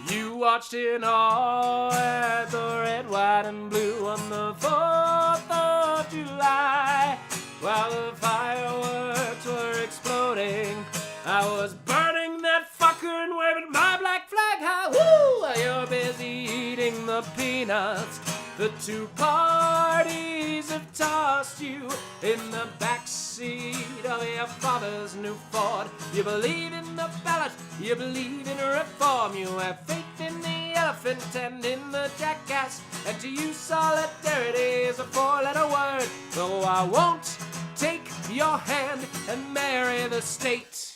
You watched in awe at the red, white, and blue on the 4th of July. While the fireworks were exploding, I was burning that fucker and waving my black flag high. Woo! While you're busy eating the peanuts, the two parties have tossed you in the backseat of your father's new Ford. You believe in the ballot, you believe in reform. You have faith in the elephant and in the jackass, and to you solidarity is a 4-letter word. So I won't take your hand and marry the state.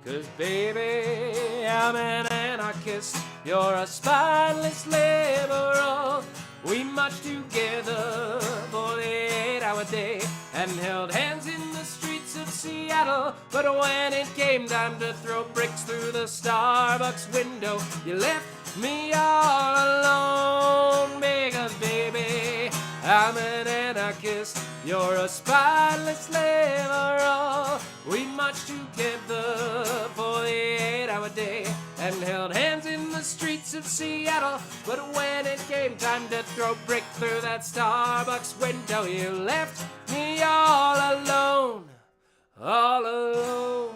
'Cause baby, I'm an anarchist, you're a spineless liberal. We marched together for the 8-hour day and held hands in the streets of Seattle. But when it came time to throw bricks through the Starbucks window, you left me all alone. Because baby, I'm an anarchist, you're a spineless liberal. marched together for the 8-hour day and held hands in the streets of Seattle. But when it came time to throw brick through that Starbucks window, you left me all alone, all alone.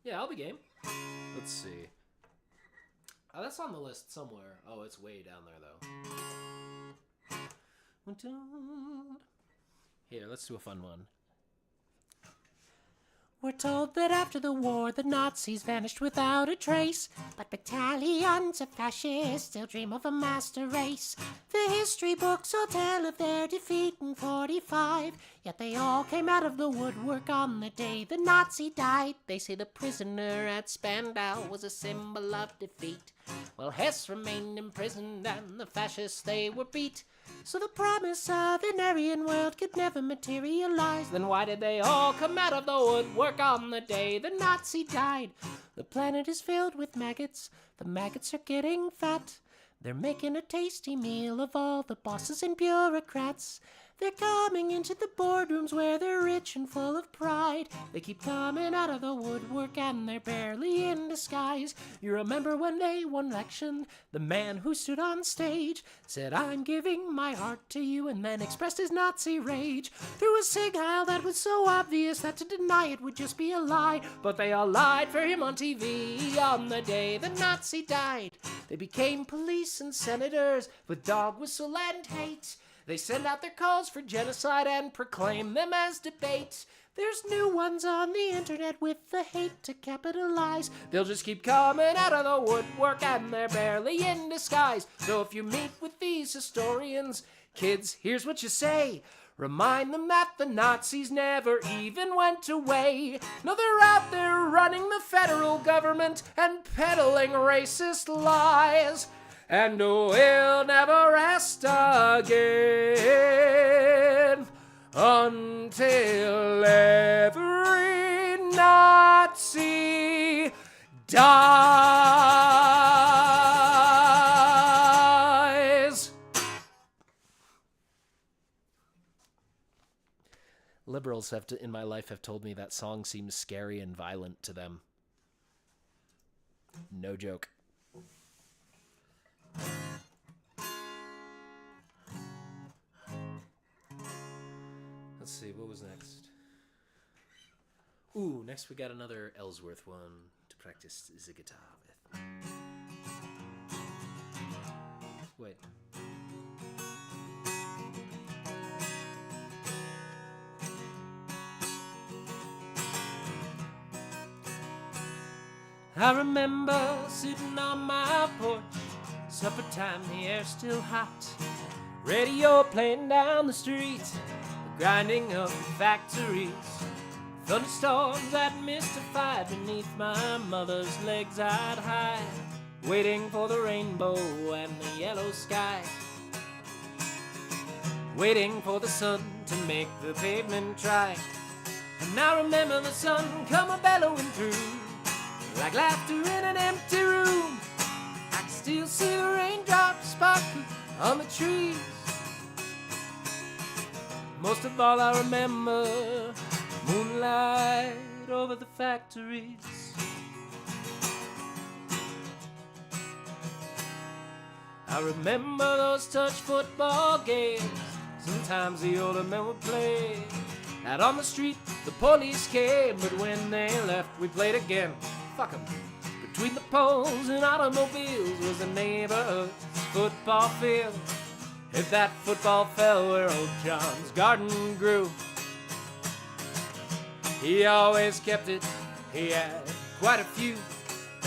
Yeah, I'll be game. Let's see. Oh, that's on the list somewhere. Oh, it's way down there, though. Here, let's do a fun one. We're told that after the war, the Nazis vanished without a trace. But battalions of fascists still dream of a master race. The history books all tell of their defeat in 45. Yet they all came out of the woodwork on the day the Nazi died. They say the prisoner at Spandau was a symbol of defeat. Well, Hess remained imprisoned and the fascists, they were beat. So the promise of an Aryan world could never materialize. Then why did they all come out of the woodwork on the day the Nazi died? The planet is filled with maggots. The maggots are getting fat. They're making a tasty meal of all the bosses and bureaucrats. They're coming into the boardrooms where they're rich and full of pride. They keep coming out of the woodwork and they're barely in disguise. You remember when they won election? The man who stood on stage said, "I'm giving my heart to you," and then expressed his Nazi rage through a sig heil that was so obvious that to deny it would just be a lie. But they all lied for him on TV on the day the Nazi died. They became police and senators with dog whistle and hate. They send out their calls for genocide and proclaim them as debates. There's new ones on the internet with the hate to capitalize. They'll just keep coming out of the woodwork and they're barely in disguise. So if you meet with these historians, kids, here's what you say. Remind them that the Nazis never even went away. No, they're out there running the federal government and peddling racist lies. And we'll never rest again until every Nazi dies. Liberals in my life have told me that song seems scary and violent to them. No joke. Let's see, what was next? Ooh, next we got another Ellsworth one to practice the guitar with. Wait. I remember sitting on my porch, supper time, the air's still hot. Radio playing down the street, the grinding of the factories. Thunderstorms that mystified beneath my mother's legs I'd hide, waiting for the rainbow and the yellow sky, waiting for the sun to make the pavement dry. And I remember the sun come a-bellowing through, like laughter in an empty room. I can still see the raindrops sparkle on the trees. Most of all I remember moonlight over the factories. I remember those touch football games. Sometimes the older men would play. Out on the street the police came, but when they left we played again. Fuck 'em. Between the poles and automobiles was the neighborhood's football field. If that football fell where old John's garden grew, he always kept it, he had quite a few.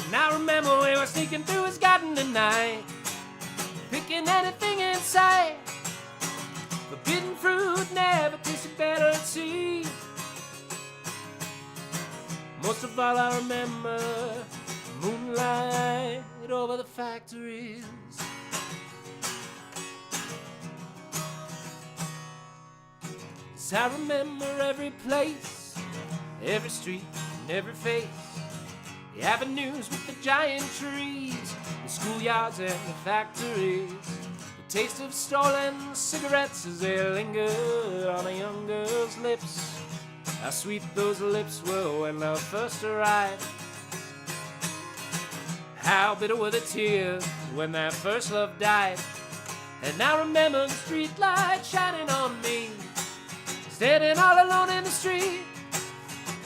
And I remember we were sneaking through his garden at night, picking anything in sight. Forbidden fruit never tasted better at sea. Most of all I remember moonlight over the factories. Yes, I remember every place, every street and every face, the avenues with the giant trees, the schoolyards and the factories, the taste of stolen cigarettes as they lingered on a young girl's lips. How sweet those lips were when love first arrived. How bitter were the tears when that first love died. And I remember the street light shining on me, standing all alone in the street,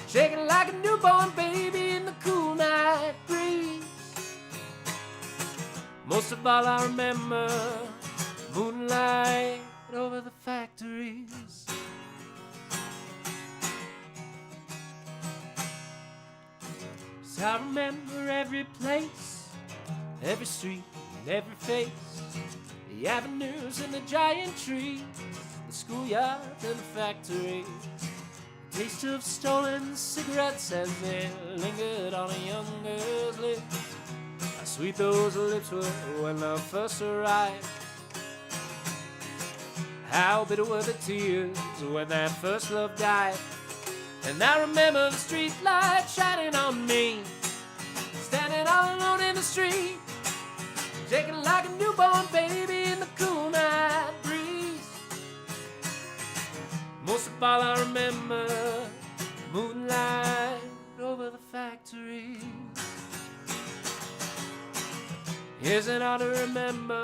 shaking like a newborn baby in the cool night breeze. Most of all I remember moonlight over the factories. So I remember every place, every street and every face, the avenues and the giant trees, the schoolyards and the factories, the taste of stolen cigarettes as they lingered on a young girl's lips. How sweet those lips were when love first arrived. How bitter were the tears when that first love died. And I remember the street light shining on me, standing all alone in the street, shaking like a newborn baby in the cool night breeze. Most of all I remember moonlight over the factories. Isn't hard to remember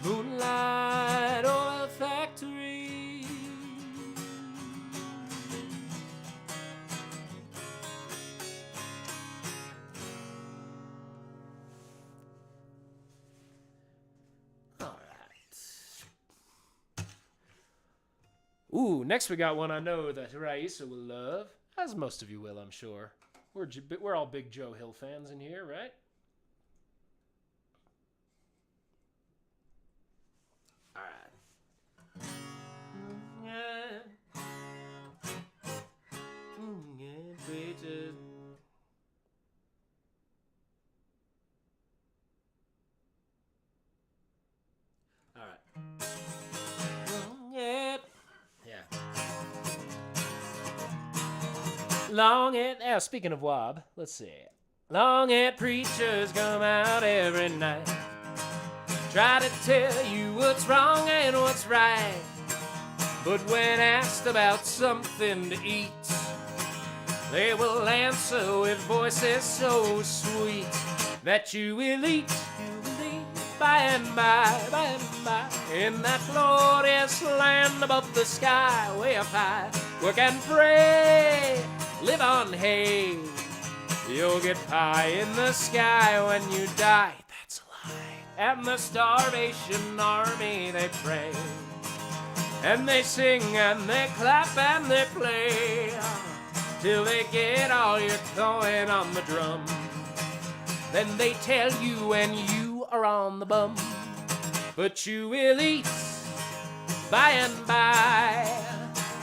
moonlight over the factories. All right. Ooh, next we got one I know that Raisa will love, as most of you will, I'm sure. We're all big Joe Hill fans in here, right? Long-haired, speaking of Wob, let's see. Long-haired preachers come out every night, try to tell you what's wrong and what's right. But when asked about something to eat, they will answer with voices so sweet that you will eat by and by, in that glorious land above the sky, way up high. Work and pray, live on hay, you'll get pie in the sky when you die. That's a lie. And the Starvation Army, they pray, and they sing and they clap and they play, till they get all your coin on the drum. Then they tell you when you are on the bum, but you will eat by and by,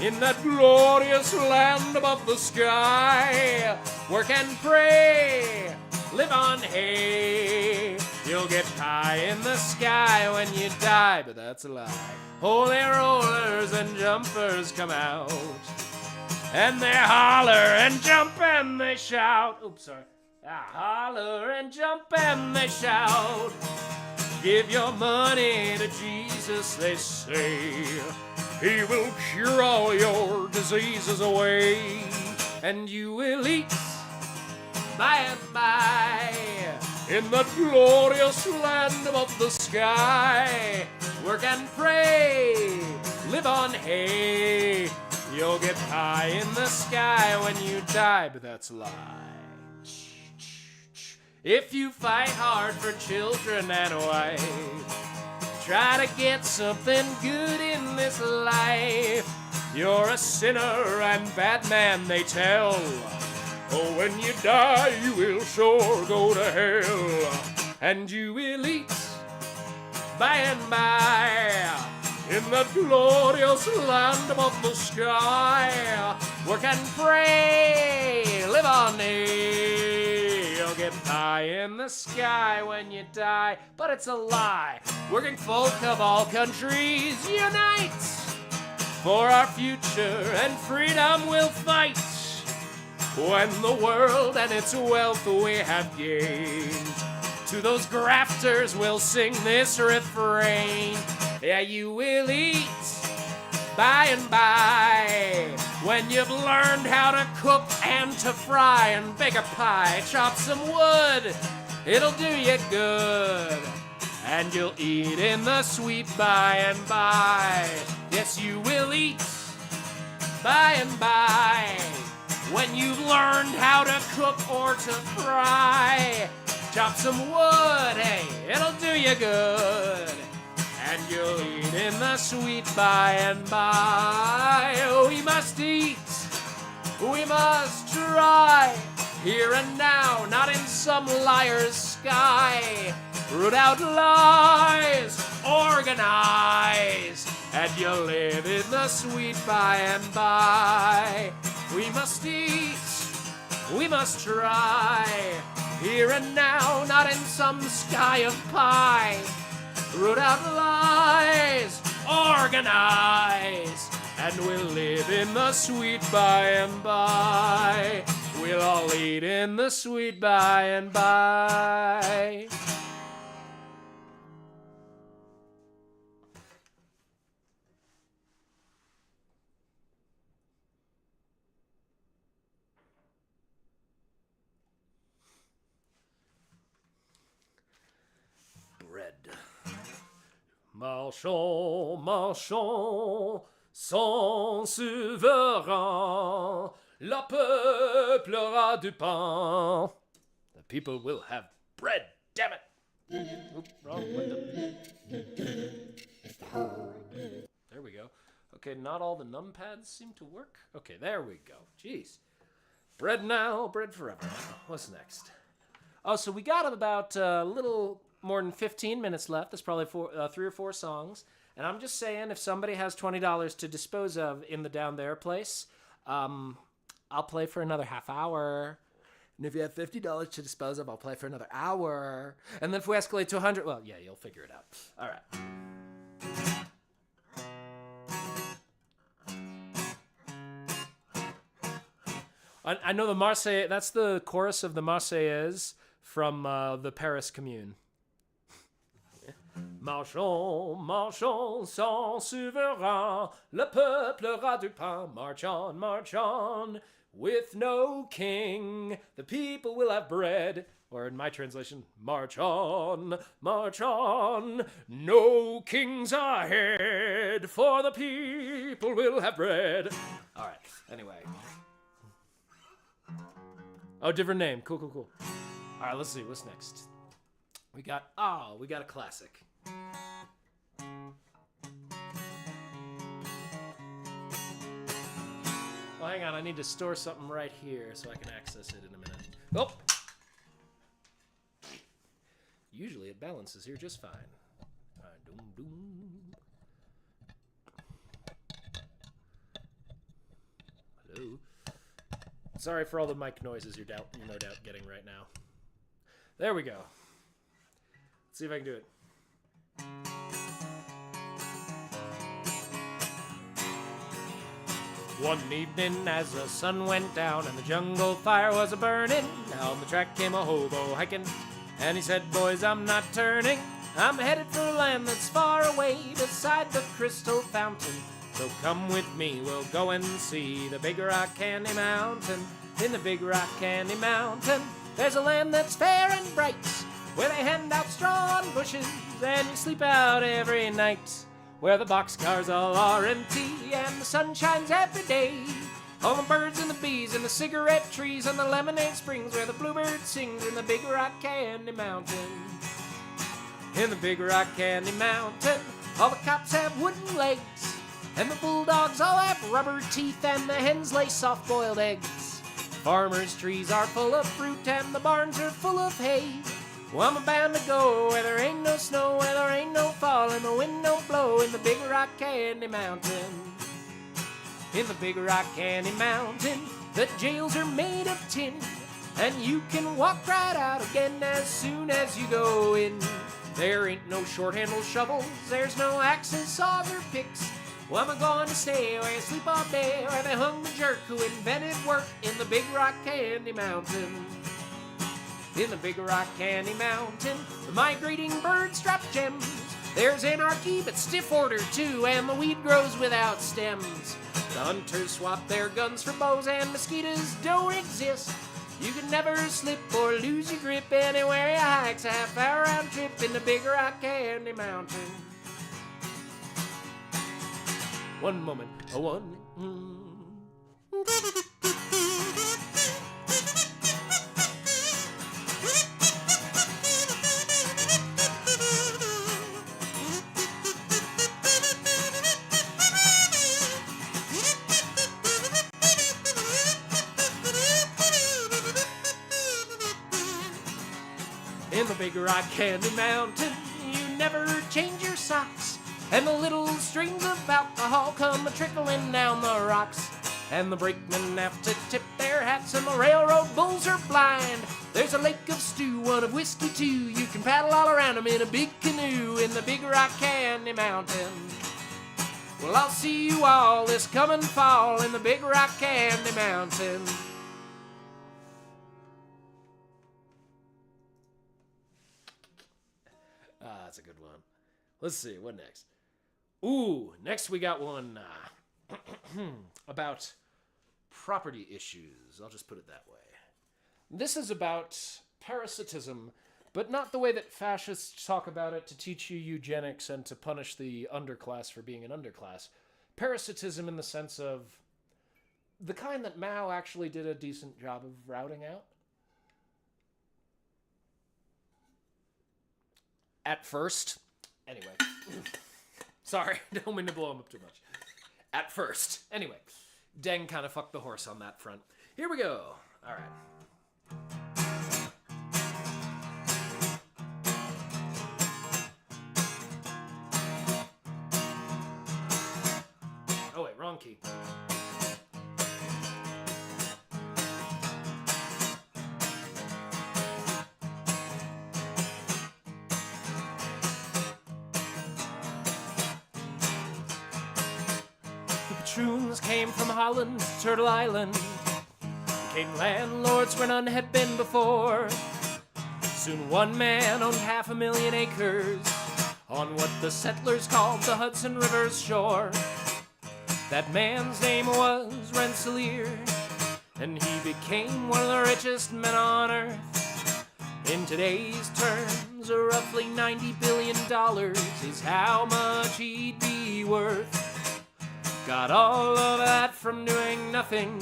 in that glorious land above the sky. Work and pray, live on hay, you'll get pie in the sky when you die. But that's a lie. Holy rollers and jumpers come out, and they holler and jump and they shout. Oops, sorry. Holler and jump and they shout. Give your money to Jesus, they say. He will cure all your diseases away, and you will eat by and by, in that glorious land above the sky. Work and pray, live on hay, you'll get pie in the sky when you die. But that's a lie. If you fight hard for children and a wife, try to get something good in this life, you're a sinner and bad man, they tell. Oh, when you die, you will sure go to hell, and you will eat by and by, in that glorious land above the sky. Work and pray, live on hay, you'll get pie in the sky when you die. But it's a lie. Working folk of all countries, unite! For our future and freedom we'll fight, when the world and its wealth we have gained To those grafters we'll sing this refrain. Yeah, you will eat by and by when you've learned how to cook and to fry and bake a pie, chop some wood, it'll do you good. And you'll eat in the sweet by and by. Yes, you will eat by and by when you've learned how to cook or to fry. Chop some wood, hey, it'll do you good. And you'll eat in the sweet by and by. We must eat, we must try, here and now, not in some liar's sky. Root out lies, organize, and you'll live in the sweet by and by. We must eat, we must try, here and now, not in some sky of pie. Root out lies, organize, and we'll live in the sweet by and by. We'll all eat in the sweet by and by. Bread. Marchons, marchons, sans souverain, le peuple aura du pain. The people will have bread, damn it. Oop, wrong window. There we go. Okay, not all the numpads seem to work. Okay, there we go. Jeez. Bread now, bread forever. What's next? Oh, so we got about a little more than 15 minutes left. There's probably 3 or 4 songs. And I'm just saying, if somebody has $20 to dispose of in the Down There place, I'll play for another half hour. And if you have $50 to dispose of, I'll play for another hour. And then if we escalate to 100, well, yeah, you'll figure it out. All right. I know the Marseillaise, that's the chorus of the Marseillaise from the Paris Commune. Marchons, marchons, sans souverain, le peuple aura du pain. March on, with no king, the people will have bread. Or in my translation, march on, no kings ahead, for the people will have bread. All right, anyway. Oh, different name. Cool. All right, let's see. What's next? We got a classic. Well, hang on. I need to store something right here so I can access it in a minute. Oh! Usually it balances here just fine. All right, Hello? Sorry for all the mic noises you're no doubt getting right now. There we go. Let's see if I can do it. One evening as the sun went down and the jungle fire was a-burning, down the track came a hobo hiking, and he said, boys, I'm not turning. I'm headed for a land that's far away beside the crystal fountain. So come with me, we'll go and see the Big Rock Candy Mountain. In the Big Rock Candy Mountain, there's a land that's fair and bright, where they hand out straw and bushes, and you sleep out every night. Where the boxcars all are empty, and the sun shines every day. All the birds and the bees and the cigarette trees and the lemonade springs, where the bluebird sings in the Big Rock Candy Mountain. In the Big Rock Candy Mountain, all the cops have wooden legs, and the bulldogs all have rubber teeth, and the hens lay soft-boiled eggs. Farmers' trees are full of fruit, and the barns are full of hay. Well, I'm bound to go where there ain't no snow, where there ain't no fall, and the wind don't blow in the Big Rock Candy Mountain. In the Big Rock Candy Mountain, the jails are made of tin, and you can walk right out again as soon as you go in. There ain't no short-handled shovels, there's no axes, saws, or picks. Well, I'm going to stay where you sleep all day, where they hung the jerk who invented work in the Big Rock Candy Mountain. In the Big Rock Candy Mountain, the migrating birds drop gems. There's anarchy, but stiff order too, and the weed grows without stems. The hunters swap their guns for bows, and mosquitoes don't exist. You can never slip or lose your grip anywhere you hike's a half-hour round trip in the Big Rock Candy Mountain. One moment, a one. In the Big Rock Candy Mountain, you never change your socks. And the little streams of alcohol come a-trickling down the rocks. And the brakemen have to tip their hats, and the railroad bulls are blind. There's a lake of stew, one of whiskey too. You can paddle all around them in a big canoe in the Big Rock Candy Mountain. Well, I'll see you all this coming fall in the Big Rock Candy Mountain. That's a good one. Let's see, what next? Ooh, next we got one about property issues. I'll just put it that way. This is about parasitism, but not the way that fascists talk about it to teach you eugenics and to punish the underclass for being an underclass. Parasitism in the sense of the kind that Mao actually did a decent job of routing out. At first, anyway, sorry, don't mean to blow him up too much. At first, anyway, Deng kind of fucked the horse on that front. Here we go. All right. Oh wait, wrong key. Patroons came from Holland to Turtle Island, became landlords where none had been before. Soon one man owned 500,000 acres on what the settlers called the Hudson River's shore. That man's name was Rensselaer, and he became one of the richest men on earth. In today's terms, roughly $90 billion is how much he'd be worth. Got all of that from doing nothing,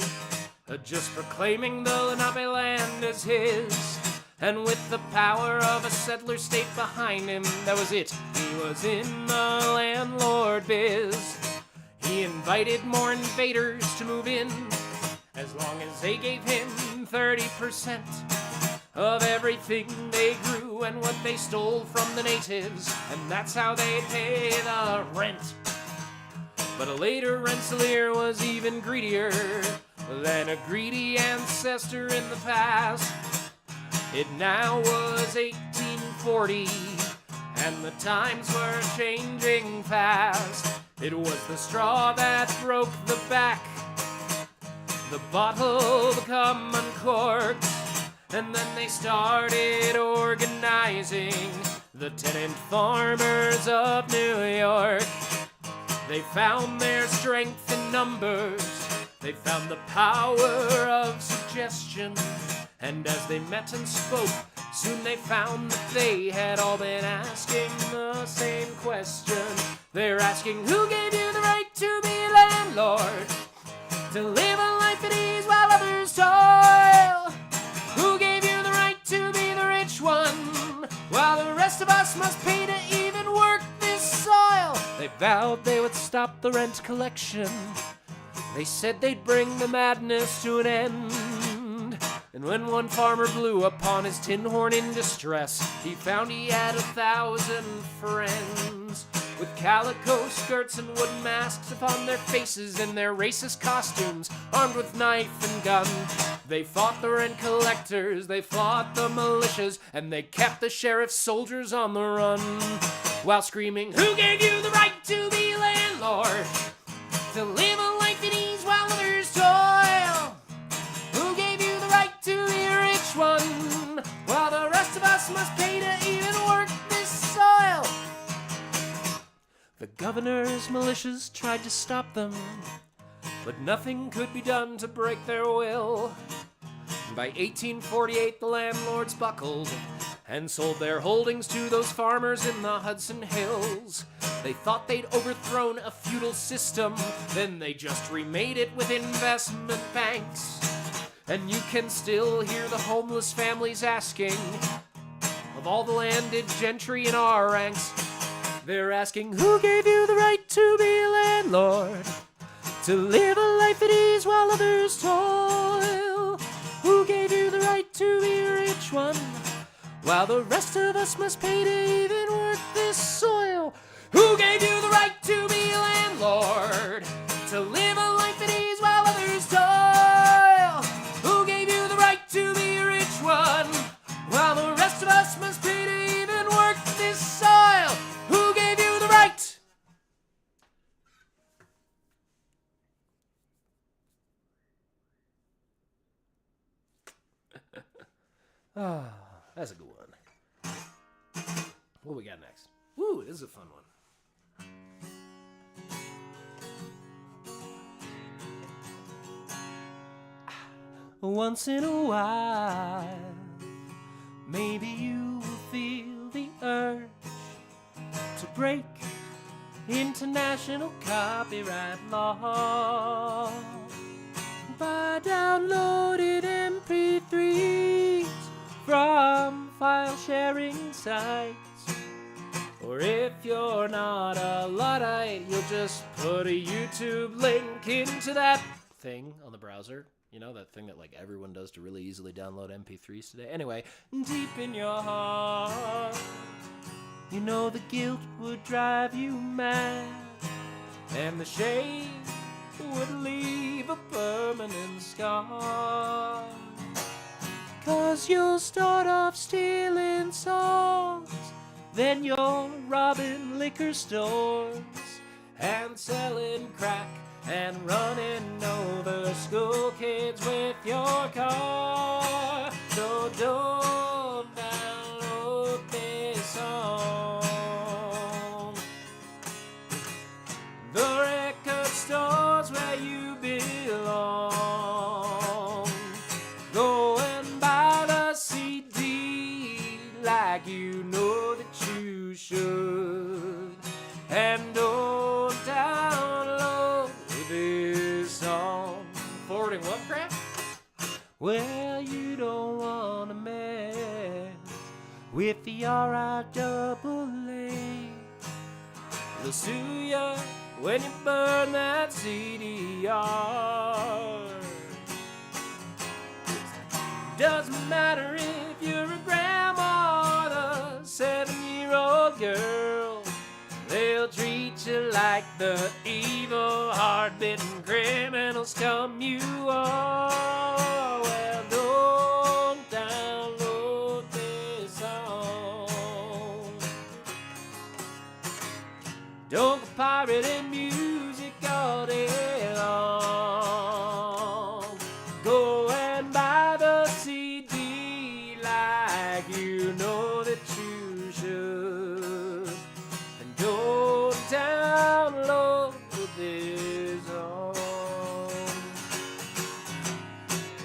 just proclaiming the Lenape land as his. And with the power of a settler state behind him, that was it. He was in the landlord biz. He invited more invaders to move in, as long as they gave him 30% of everything they grew and what they stole from the natives. And that's how they pay the rent. But later Rensselaer was even greedier than a greedy ancestor in the past. It now was 1840, and the times were changing fast. It was the straw that broke the back, the bottle become uncorked, and then they started organizing the tenant farmers of New York. They found their strength in numbers, they found the power of suggestion, and as they met and spoke, soon they found that they had all been asking the same question. They're asking, who gave you the right to be landlord? To live a life at ease while others toil? Who gave you the right to be the rich one, while the rest of us must pay to even work this soil? They vowed they would stop the rent collection. They said they'd bring the madness to an end. And when one farmer blew upon his tin horn in distress, he found he had 1,000 friends, with calico skirts and wooden masks upon their faces in their racist costumes, armed with knife and gun. They fought the rent collectors, they fought the militias, and they kept the sheriff's soldiers on the run, while screaming, who gave you the right to be landlord? To live a life at ease while others toil? Who gave you the right to be a rich one, while us must pay to even work this soil. The governor's militias tried to stop them, but nothing could be done to break their will. By 1848, the landlords buckled and sold their holdings to those farmers in the Hudson Hills. They thought they'd overthrown a feudal system, then they just remade it with investment banks. And you can still hear the homeless families asking of all the landed gentry in our ranks. They're asking, who gave you the right to be a landlord? To live a life at ease while others toil? Who gave you the right to be a rich one, while the rest of us must pay to even work this soil? Who gave you the right to be a landlord? To live a life at ease while others toil? Who gave you the right to be a rich one, while the rest of us must pay to even work this soil? Who gave you the right? Ah, that's a good one. What we got next? Woo, this is a fun one. Once in a while, maybe you will feel the urge to break international copyright law by downloading MP3s from file sharing sites. Or if you're not a Luddite, you'll just put a YouTube link into that thing on the browser. You know, that thing that like everyone does to really easily download MP3s today. Anyway, deep in your heart, you know the guilt would drive you mad, and the shame would leave a permanent scar. 'Cause you'll start off stealing songs, then you're robbing liquor stores and selling crack and running over school kids with your car. So don't download this song. The record store's where you belong. Go and buy the CD like you know that you should. And don't download this song. Forwarding what crap? Well, you don't want to mess with the RIAA. They'll sue you when you burn that CDR. Doesn't matter if you're a grandma or a 7-year-old girl. They'll treat you like the evil, hard-bitten criminal scum you are. Well, don't download this song. Don't go pirating music all day long. Go and buy the CD like you know that you should. And don't download this song.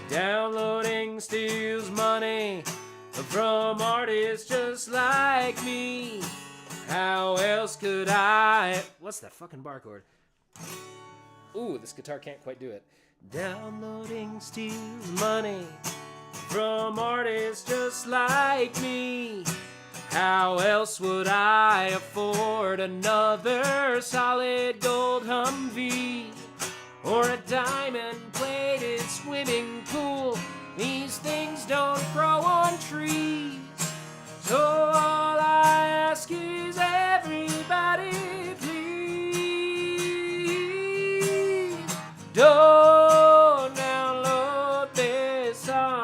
Downloading steals money from artists just like me. How else could I? What's that fucking bar chord? Ooh, this guitar can't quite do it. Downloading steals money from artists just like me. How else would I afford another solid gold Humvee or a diamond-plated swimming pool? These things don't grow on trees. So all I ask is everybody, please don't download this song.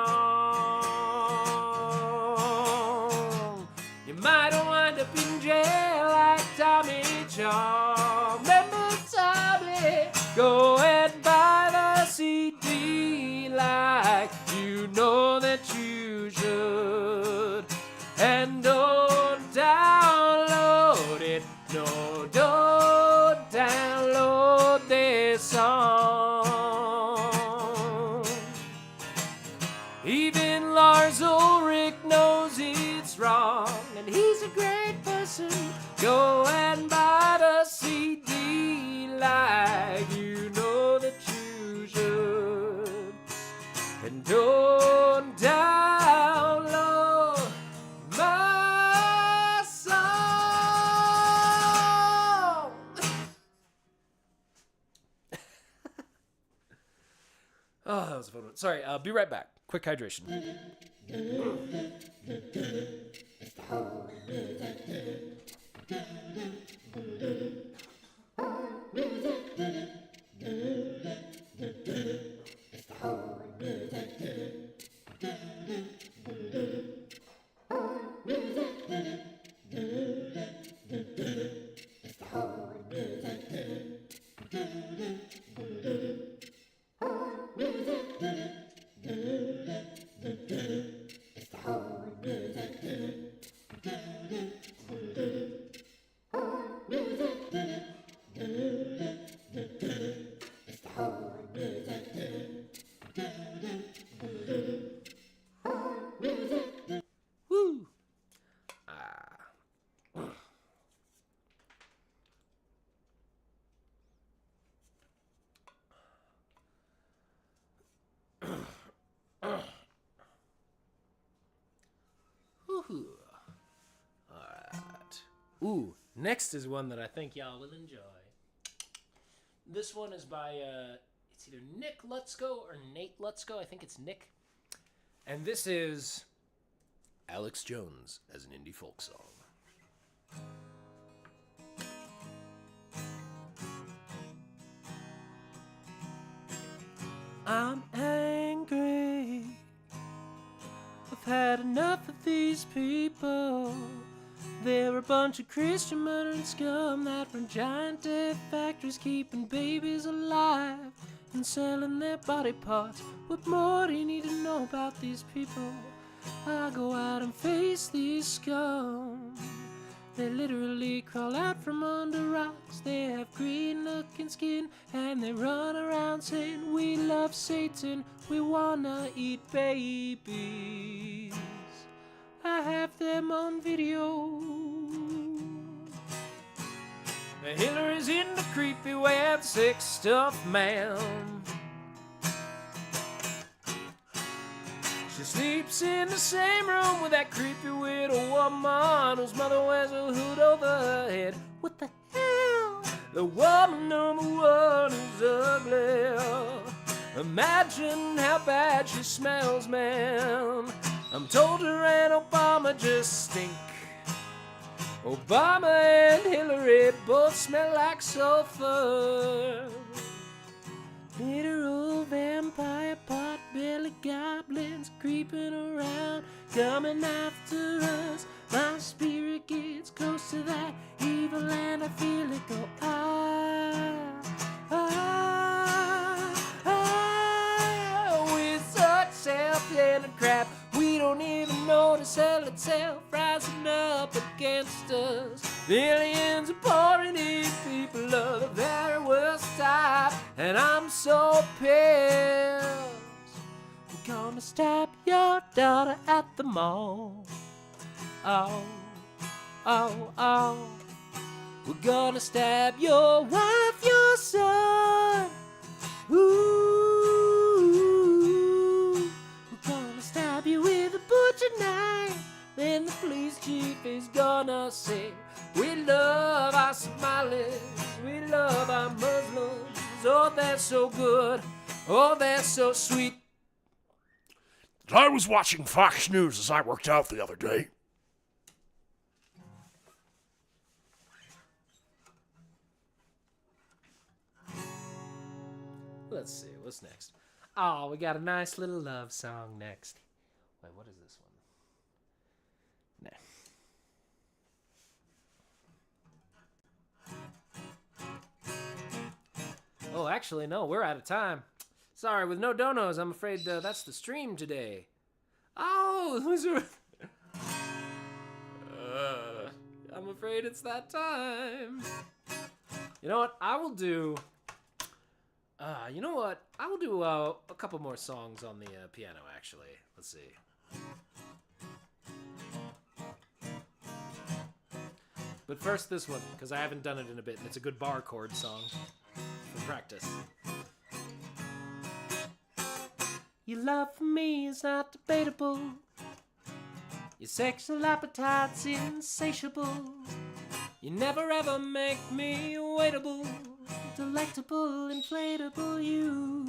You might wind up in jail like Tommy Chong. Remember Tommy? Go and buy the CD like you know that you should. And Oh, don't download this song. Even Lars Ulrich knows it's wrong, and he's a great person. Go and buy the CD like you know that you should. And don't download my song. Oh, that was a fun one. Sorry, be right back. Quick hydration. Woo! Woohoo! Alright. Ooh, next is one that I think y'all will enjoy. This one is by, it's either Nick Lutzko or Nate Lutzko. I think it's Nick. And this is Alex Jones as an indie folk song. I'm angry. I've had enough of these people. They're a bunch of Christian murdering scum that run giant death factories, keeping babies alive and selling their body parts. What more do you need to know about these people? I go out and face these scum. They literally crawl out from under rocks. They have green looking skin and they run around saying, we love Satan, we wanna eat babies. I have them on video. Hillary's in the creepy web, sick stuff, man. She sleeps in the same room with that creepy widow woman whose mother wears a hood over her head. What the hell? The woman number one is ugly. Imagine how bad she smells, man. I'm told her and Obama just stink. Obama and Hillary both smell like sulfur. Literal vampire pot-belly goblins creeping around, coming after us. My spirit gets close to that evil and I feel it go with such self-centered crap. We don't even notice hell itself rising up against us. Millions are pouring in, people of the very worst type, and I'm so pissed. We're gonna stab your daughter at the mall. Oh, oh, oh. We're gonna stab your wife, your son. Ooh. We're gonna stab you with a butcher knife. Then the police chief is gonna say, we love our Somalis, we love our Muslims. Oh, they're so good, oh, they're so sweet. I was watching Fox News as I worked out the other day. Let's see, what's next? Oh, we got a nice little love song next. Wait, what is this one? Nah. Oh, actually, no, we're out of time. Sorry, with no donos, I'm afraid that's the stream today. Oh, who's I'm I'm afraid it's that time. You know what? I will do... you know what? I will do a couple more songs on the piano, actually. Let's see. But first this one, because I haven't done it in a bit, and it's a good bar chord song for practice. Your love for me is not debatable. Your sexual appetite's insatiable. You never ever make me waitable. Delectable, inflatable you.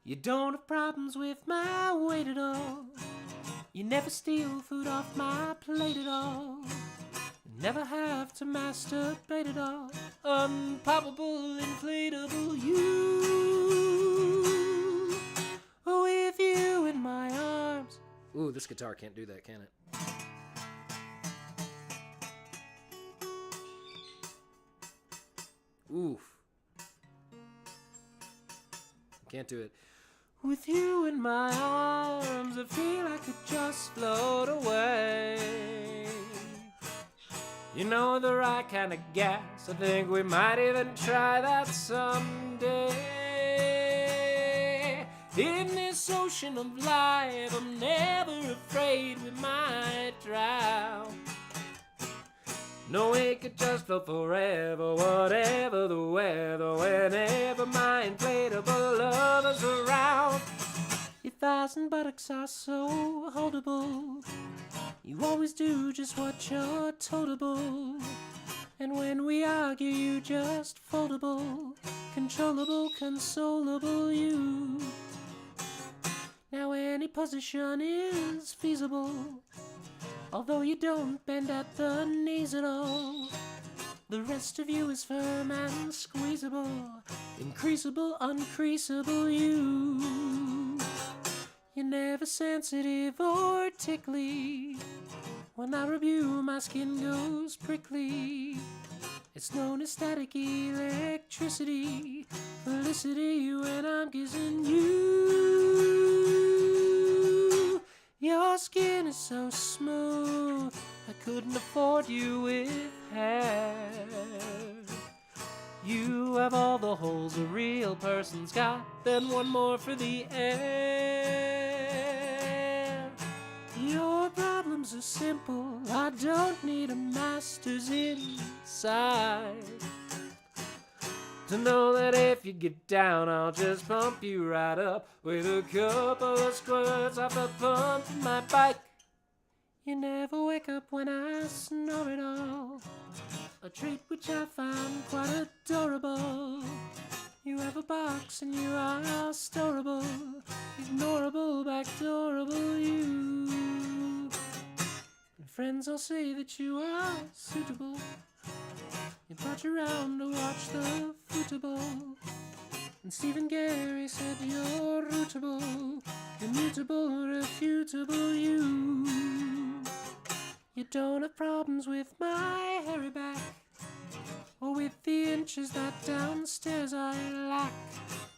You don't have problems with my weight at all. You never steal food off my plate at all. Never have to masturbate at all. Unpoppable, inflatable you. With you in my arms. Ooh, this guitar can't do that, can it? Oof. Can't do it. With you in my arms, I feel I could just float away. You know the right kind of gas. I think we might even try that someday. In this ocean of life, I'm never afraid we might drown. No, we could just float forever, whatever the weather, whenever my inflatable lover's around. Your thighs and buttocks are so holdable. You always do just what you're toldable. And when we argue, you just foldable, controllable, consolable you. Now any position is feasible, although you don't bend at the knees at all. The rest of you is firm and squeezable, increasable, uncreasable you. You're never sensitive or tickly. When I rub you, my skin goes prickly. It's known as static electricity, felicity when I'm kissing you. Your skin is so smooth, I couldn't afford you with hair. You have all the holes a real person's got, then one more for the air. Your problems are simple, I don't need a master's inside to know that if you get down, I'll just pump you right up with a couple of squirts off the pump of my bike. You never wake up when I snore at all, a trait which I find quite adorable. You have a box and you are storable, ignorable, backdoorable you. And friends all say that you are suitable. You brought you around to watch the football. And Stephen Gary said you're rootable, immutable, refutable you. You don't have problems with my hairy back, or with the inches that downstairs I lack.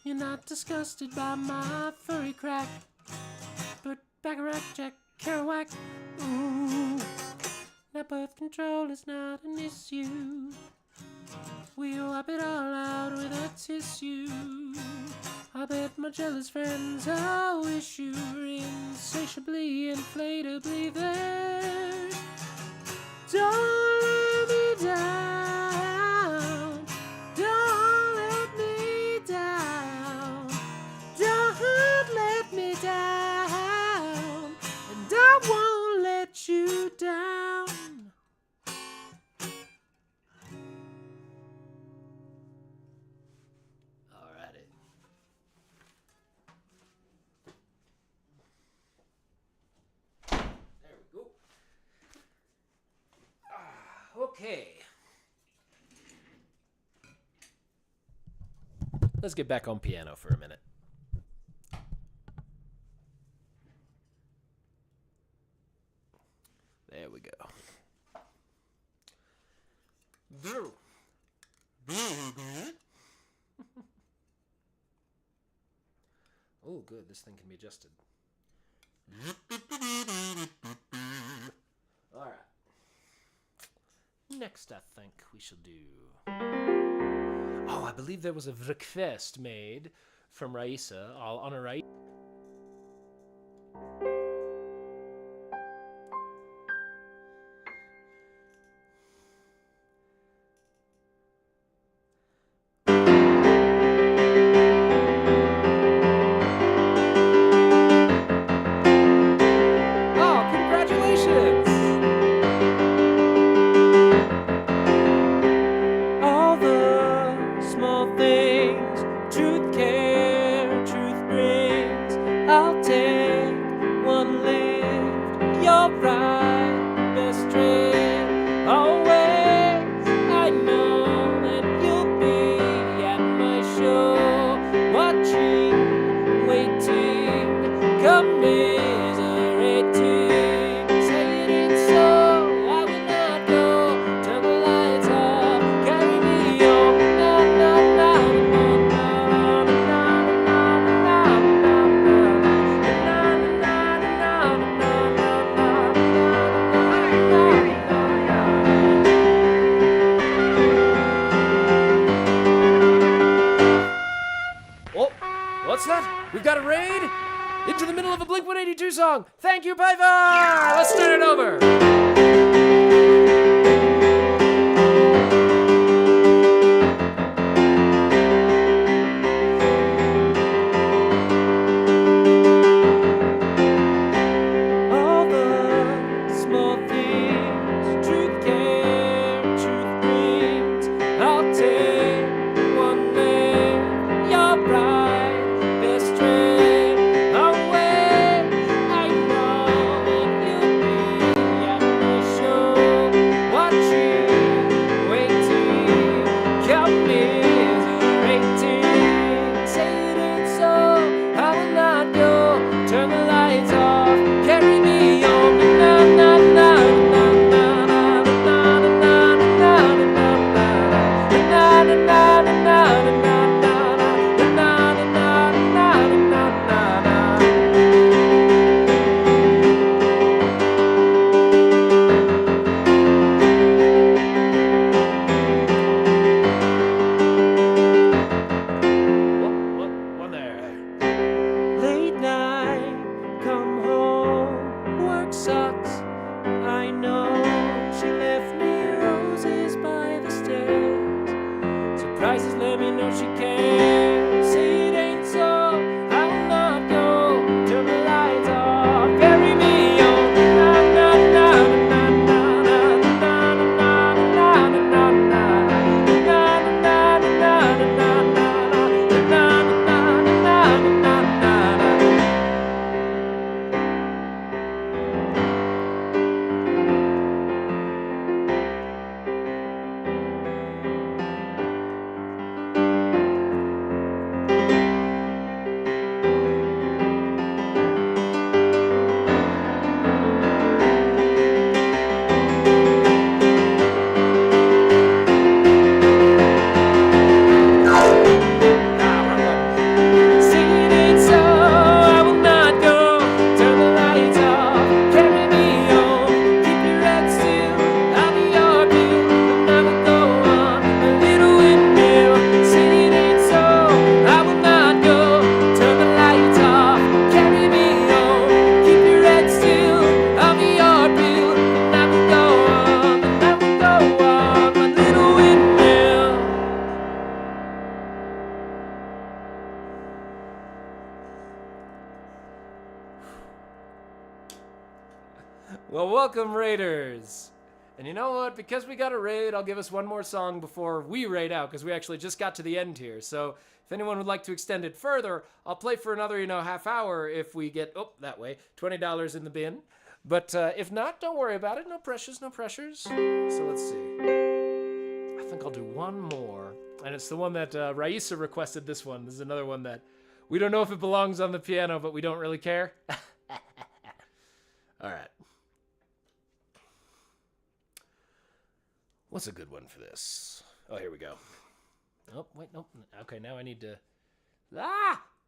You're not disgusted by my furry crack, but Bacharach, Jack Kerouac, ooh. Now birth control is not an issue. We'll wipe it all out with a tissue. I bet my jealous friends I wish you were insatiably, inflatably there. Don't let me down. Don't let me down. Don't let me down. And I won't let you down. Alrighty. There we go. Okay. Let's get back on piano for a minute. There we go. Oh, good. This thing can be adjusted. All right. next I think we shall do... Oh, I believe there was a request made from Raisa. I'll honor Raisa. Oh, congratulations! All the small things, truth, care, truth brings. I'll take one lift, you're right, best trip. Always, I know that you'll be at my show, watching, waiting, commiserating. Say it ain't so, I will not go. Turn the lights off, carry me home. Na na na na na na na Oh, what's that? We've got a raid into the middle of a Blink-182 song. Thank you, Piper. Let's start it over. All the small things, truth, care, truth brings. I'll take one lift, you're right, best trip away. I know that you'll be at my show, watching, waiting, commiserating. Say it ain't so, I will not go. Turn the lights off, carry me home. Na na na na na na na na na na na na na One there. Late night, come home, work sucks. I know she left me roses by the stairs. Surprises, let me know she cares. Say it ain't so, I will not go. Turn the lights off, carry me home. Na na na na na na na na na na na Well, welcome, Raiders. And you know what? Because we got a raid, I'll give us one more song before we raid out, because we actually just got to the end here. So if anyone would like to extend it further, I'll play for another, half hour if we get, that way, $20 in the bin. But if not, don't worry about it. No pressures, no pressures. So let's see. I think I'll do one more. And it's the one that Raisa requested, this one. This is another one that we don't know if it belongs on the piano, but we don't really care. All right. What's a good one for this? Oh, here we go. Oh, wait, nope. Okay, now I need to...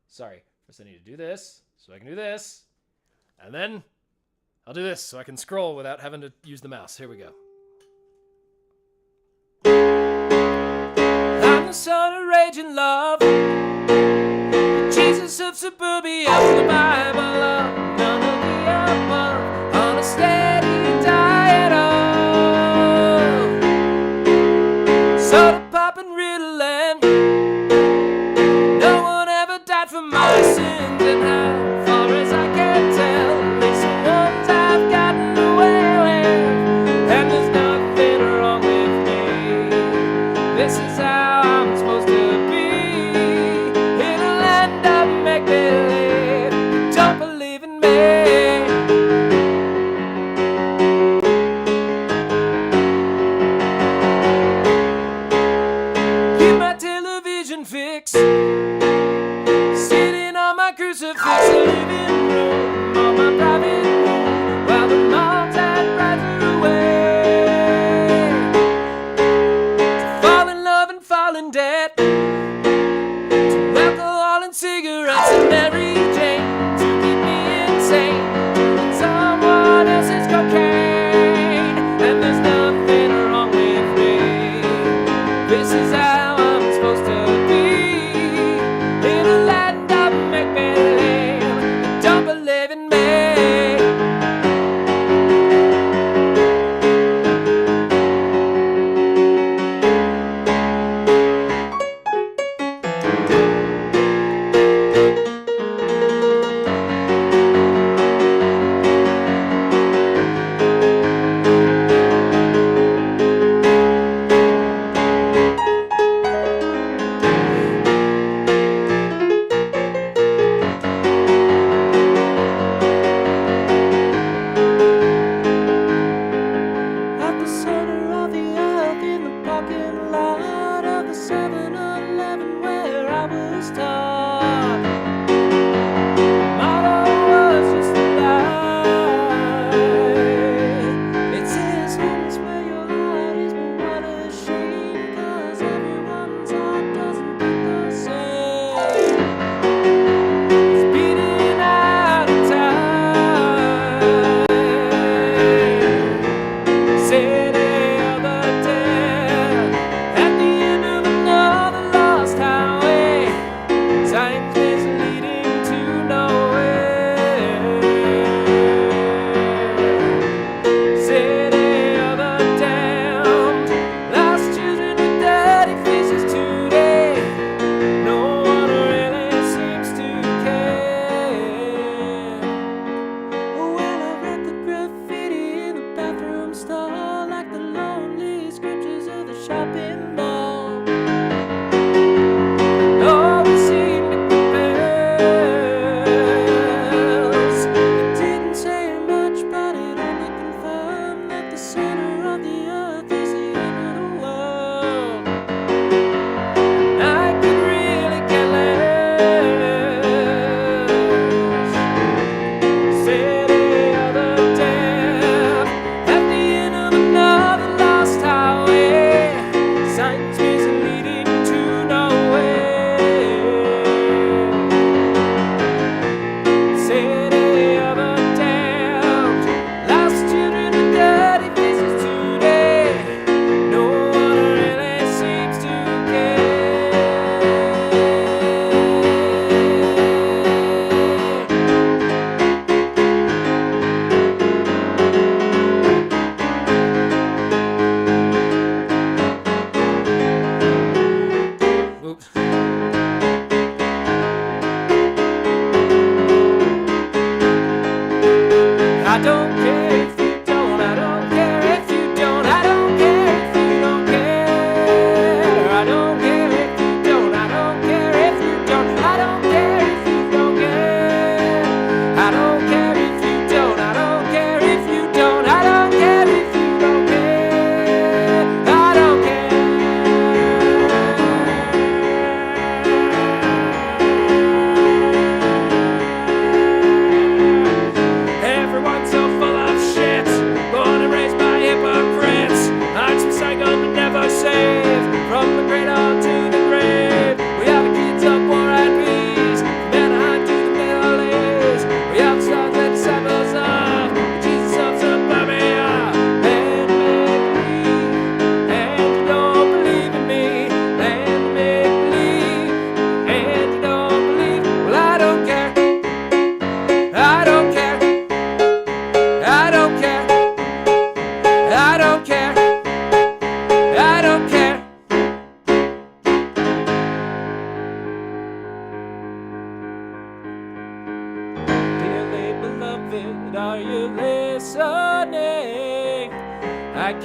Sorry. First I need to do this, so I can do this. And then I'll do this, so I can scroll without having to use the mouse. Here we go. sort of raging love. The Jesus of suburbia from the Bible of none of the above. On a steady diet of soda pop and riddling. No one ever died for my sins, and how far as I can tell, at least the ones I've gotten away with. And there's nothing wrong with me. This is how I'm supposed to be, in a land of make-believe. You don't believe in me. Keep my television fixed, sitting on my crucifix, the living room, on my private room, while the moms and brides are away. To fall in love and fall in debt, to alcohol and cigarettes and Mary Jane, to keep me insane, doing someone else's cocaine. And there's nothing wrong with me. This is how I'm supposed to be, in a land of make-believe. You don't believe in me.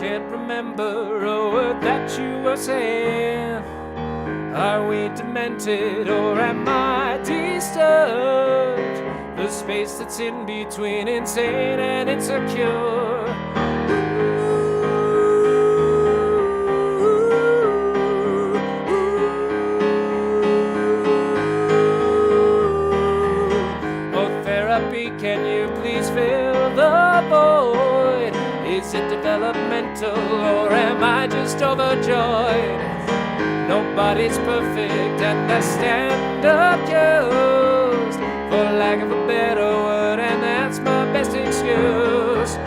can't remember a word that you were saying. Are we demented or am I disturbed? The space that's in between insane and insecure. Oh, therapy, can you please fill the void? Is it developmental or am I just overjoyed? Nobody's perfect and the stand-up used, for lack of a better word, and that's my best excuse.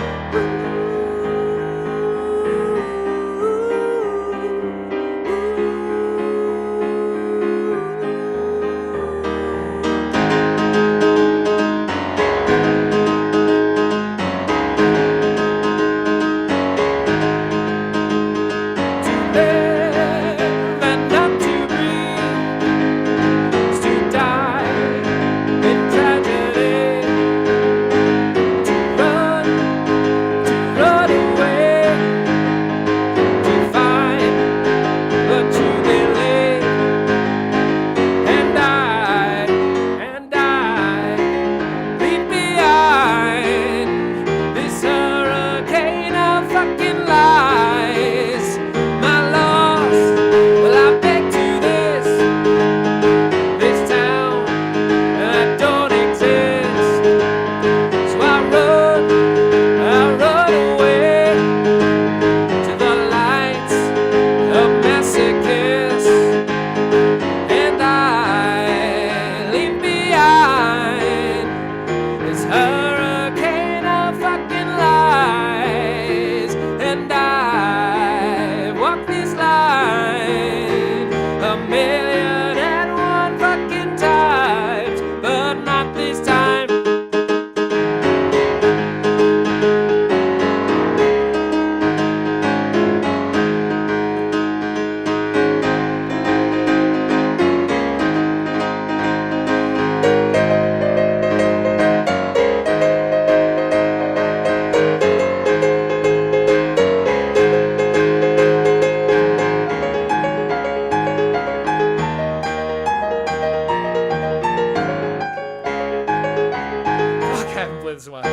This one.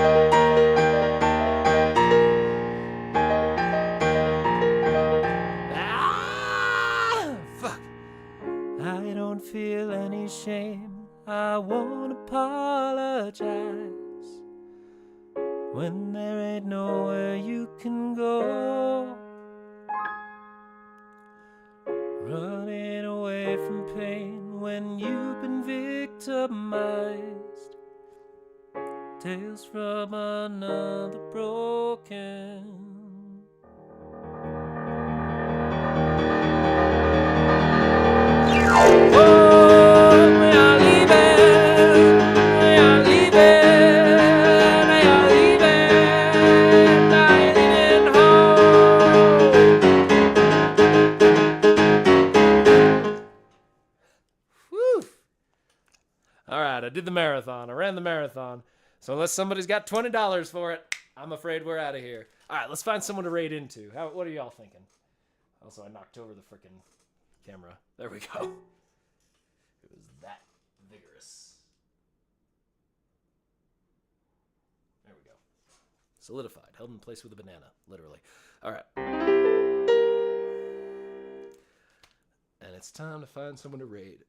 Fuck. I don't feel any shame. I won't apologize when there ain't nowhere you can go. Running away from pain when you've been victimized. Tales from another broken. Oh, we are leaving, we are leaving, we are leaving, I'm leaving home. Whew. All right, I did the marathon. I ran the marathon. So unless somebody's got $20 for it, I'm afraid we're out of here. All right, let's find someone to raid into. What are y'all thinking? Also, I knocked over the frickin' camera. There we go. It was that vigorous. There we go. Solidified. Held in place with a banana. Literally. All right. And it's time to find someone to raid.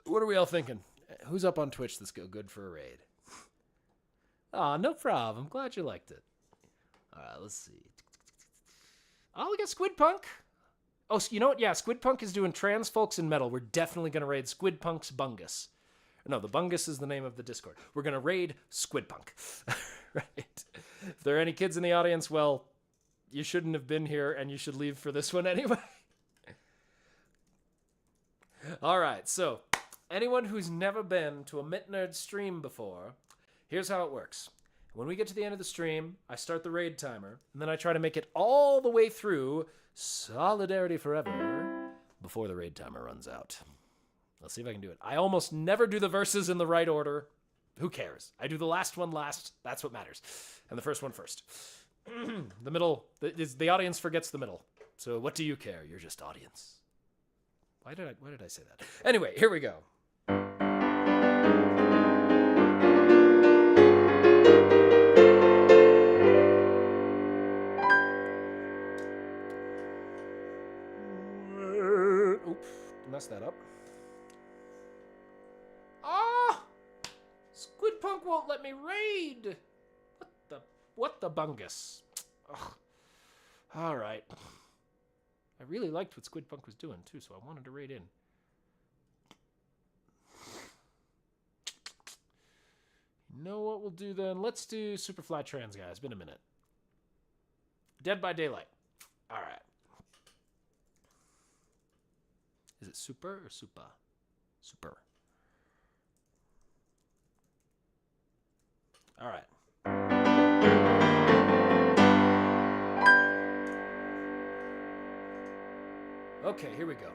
What are we all thinking? Who's up on Twitch that's good for a raid? Aw, no problem. Glad you liked it. All right, let's see. Oh, we got Squid Punk. Oh, you know what? Yeah, Squid Punk is doing trans folks in metal. We're definitely going to raid Squid Punk's Bungus. No, the Bungus is the name of the Discord. We're going to raid Squid Punk. Right. If there are any kids in the audience, well, you shouldn't have been here and you should leave for this one anyway. All right, so anyone who's never been to a Mint Nerd stream before, here's how it works. When we get to the end of the stream, I start the raid timer, and then I try to make it all the way through Solidarity Forever before the raid timer runs out. Let's see if I can do it. I almost never do the verses in the right order. Who cares? I do the last one last. That's what matters. And the first one first. The middle, the audience forgets the middle. So what do you care? You're just audience. Why did I say that? Anyway, here we go. Oops, messed that up. Ah! Squid Punk won't let me raid. What the bungus? Ugh. All right. I really liked what Squid Punk was doing too, so I wanted to raid in. You know what we'll do then? Let's do Superfly Trans Guy. It's been a minute. Dead by Daylight. All right. Is it super or super? Super. All right. Okay, here we go.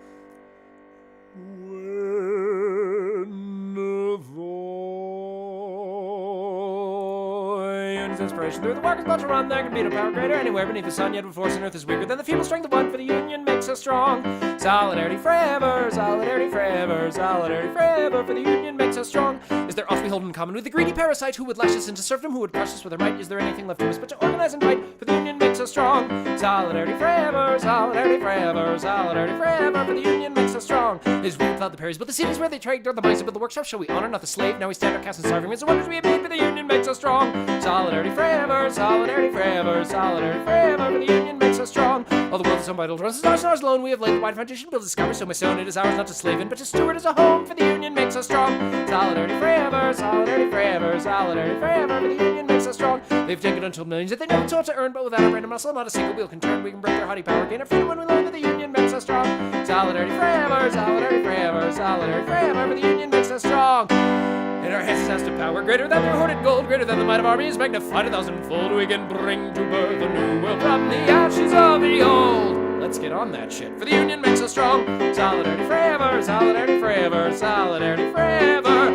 Union's inspiration through the workers' blood to run, there can be no power greater anywhere beneath the sun, yet with force and earth is weaker than the feeble strength of one, for the union makes us strong. Solidarity forever, solidarity forever, solidarity forever, for the union makes us strong. Is there aught we hold in common with the greedy parasite who would lash us into serfdom, who would crush us with their might? Is there anything left to us but to organize and fight, for the union makes us strong. Solidarity forever, solidarity forever, solidarity forever, for the union makes us strong. It is we who plowed the prairies, but the cities where they trade, nor the mines, but the workshops shall we honor, not the slave. Now we stand our cast and starving, it's the wonders we have made, for the union makes us strong. Solidarity forever, solidarity forever, solidarity forever, for the union makes us strong. All the world is owned by idle runs, ours alone. We have laid the wide foundation, built a discover, so my stone it is ours, not to slave in, but to steward as a home, for the union makes us strong. Solidarity forever, solidarity forever, solidarity forever, for the union makes us strong. They've taken untold millions that they never sought to earn, but without a random muscle, not a single wheel can turn. We can break their haughty power, gain our freedom when we learn that the union makes us strong. Solidarity forever, solidarity forever, solidarity forever, for the union makes us strong. In our hands has to power greater than the hoarded gold, greater than the might of armies, magnified 1,000-fold. We can bring to birth a new world from the ashes of the old. Let's get on that shit, for the union makes us strong. Solidarity forever, solidarity forever, solidarity forever.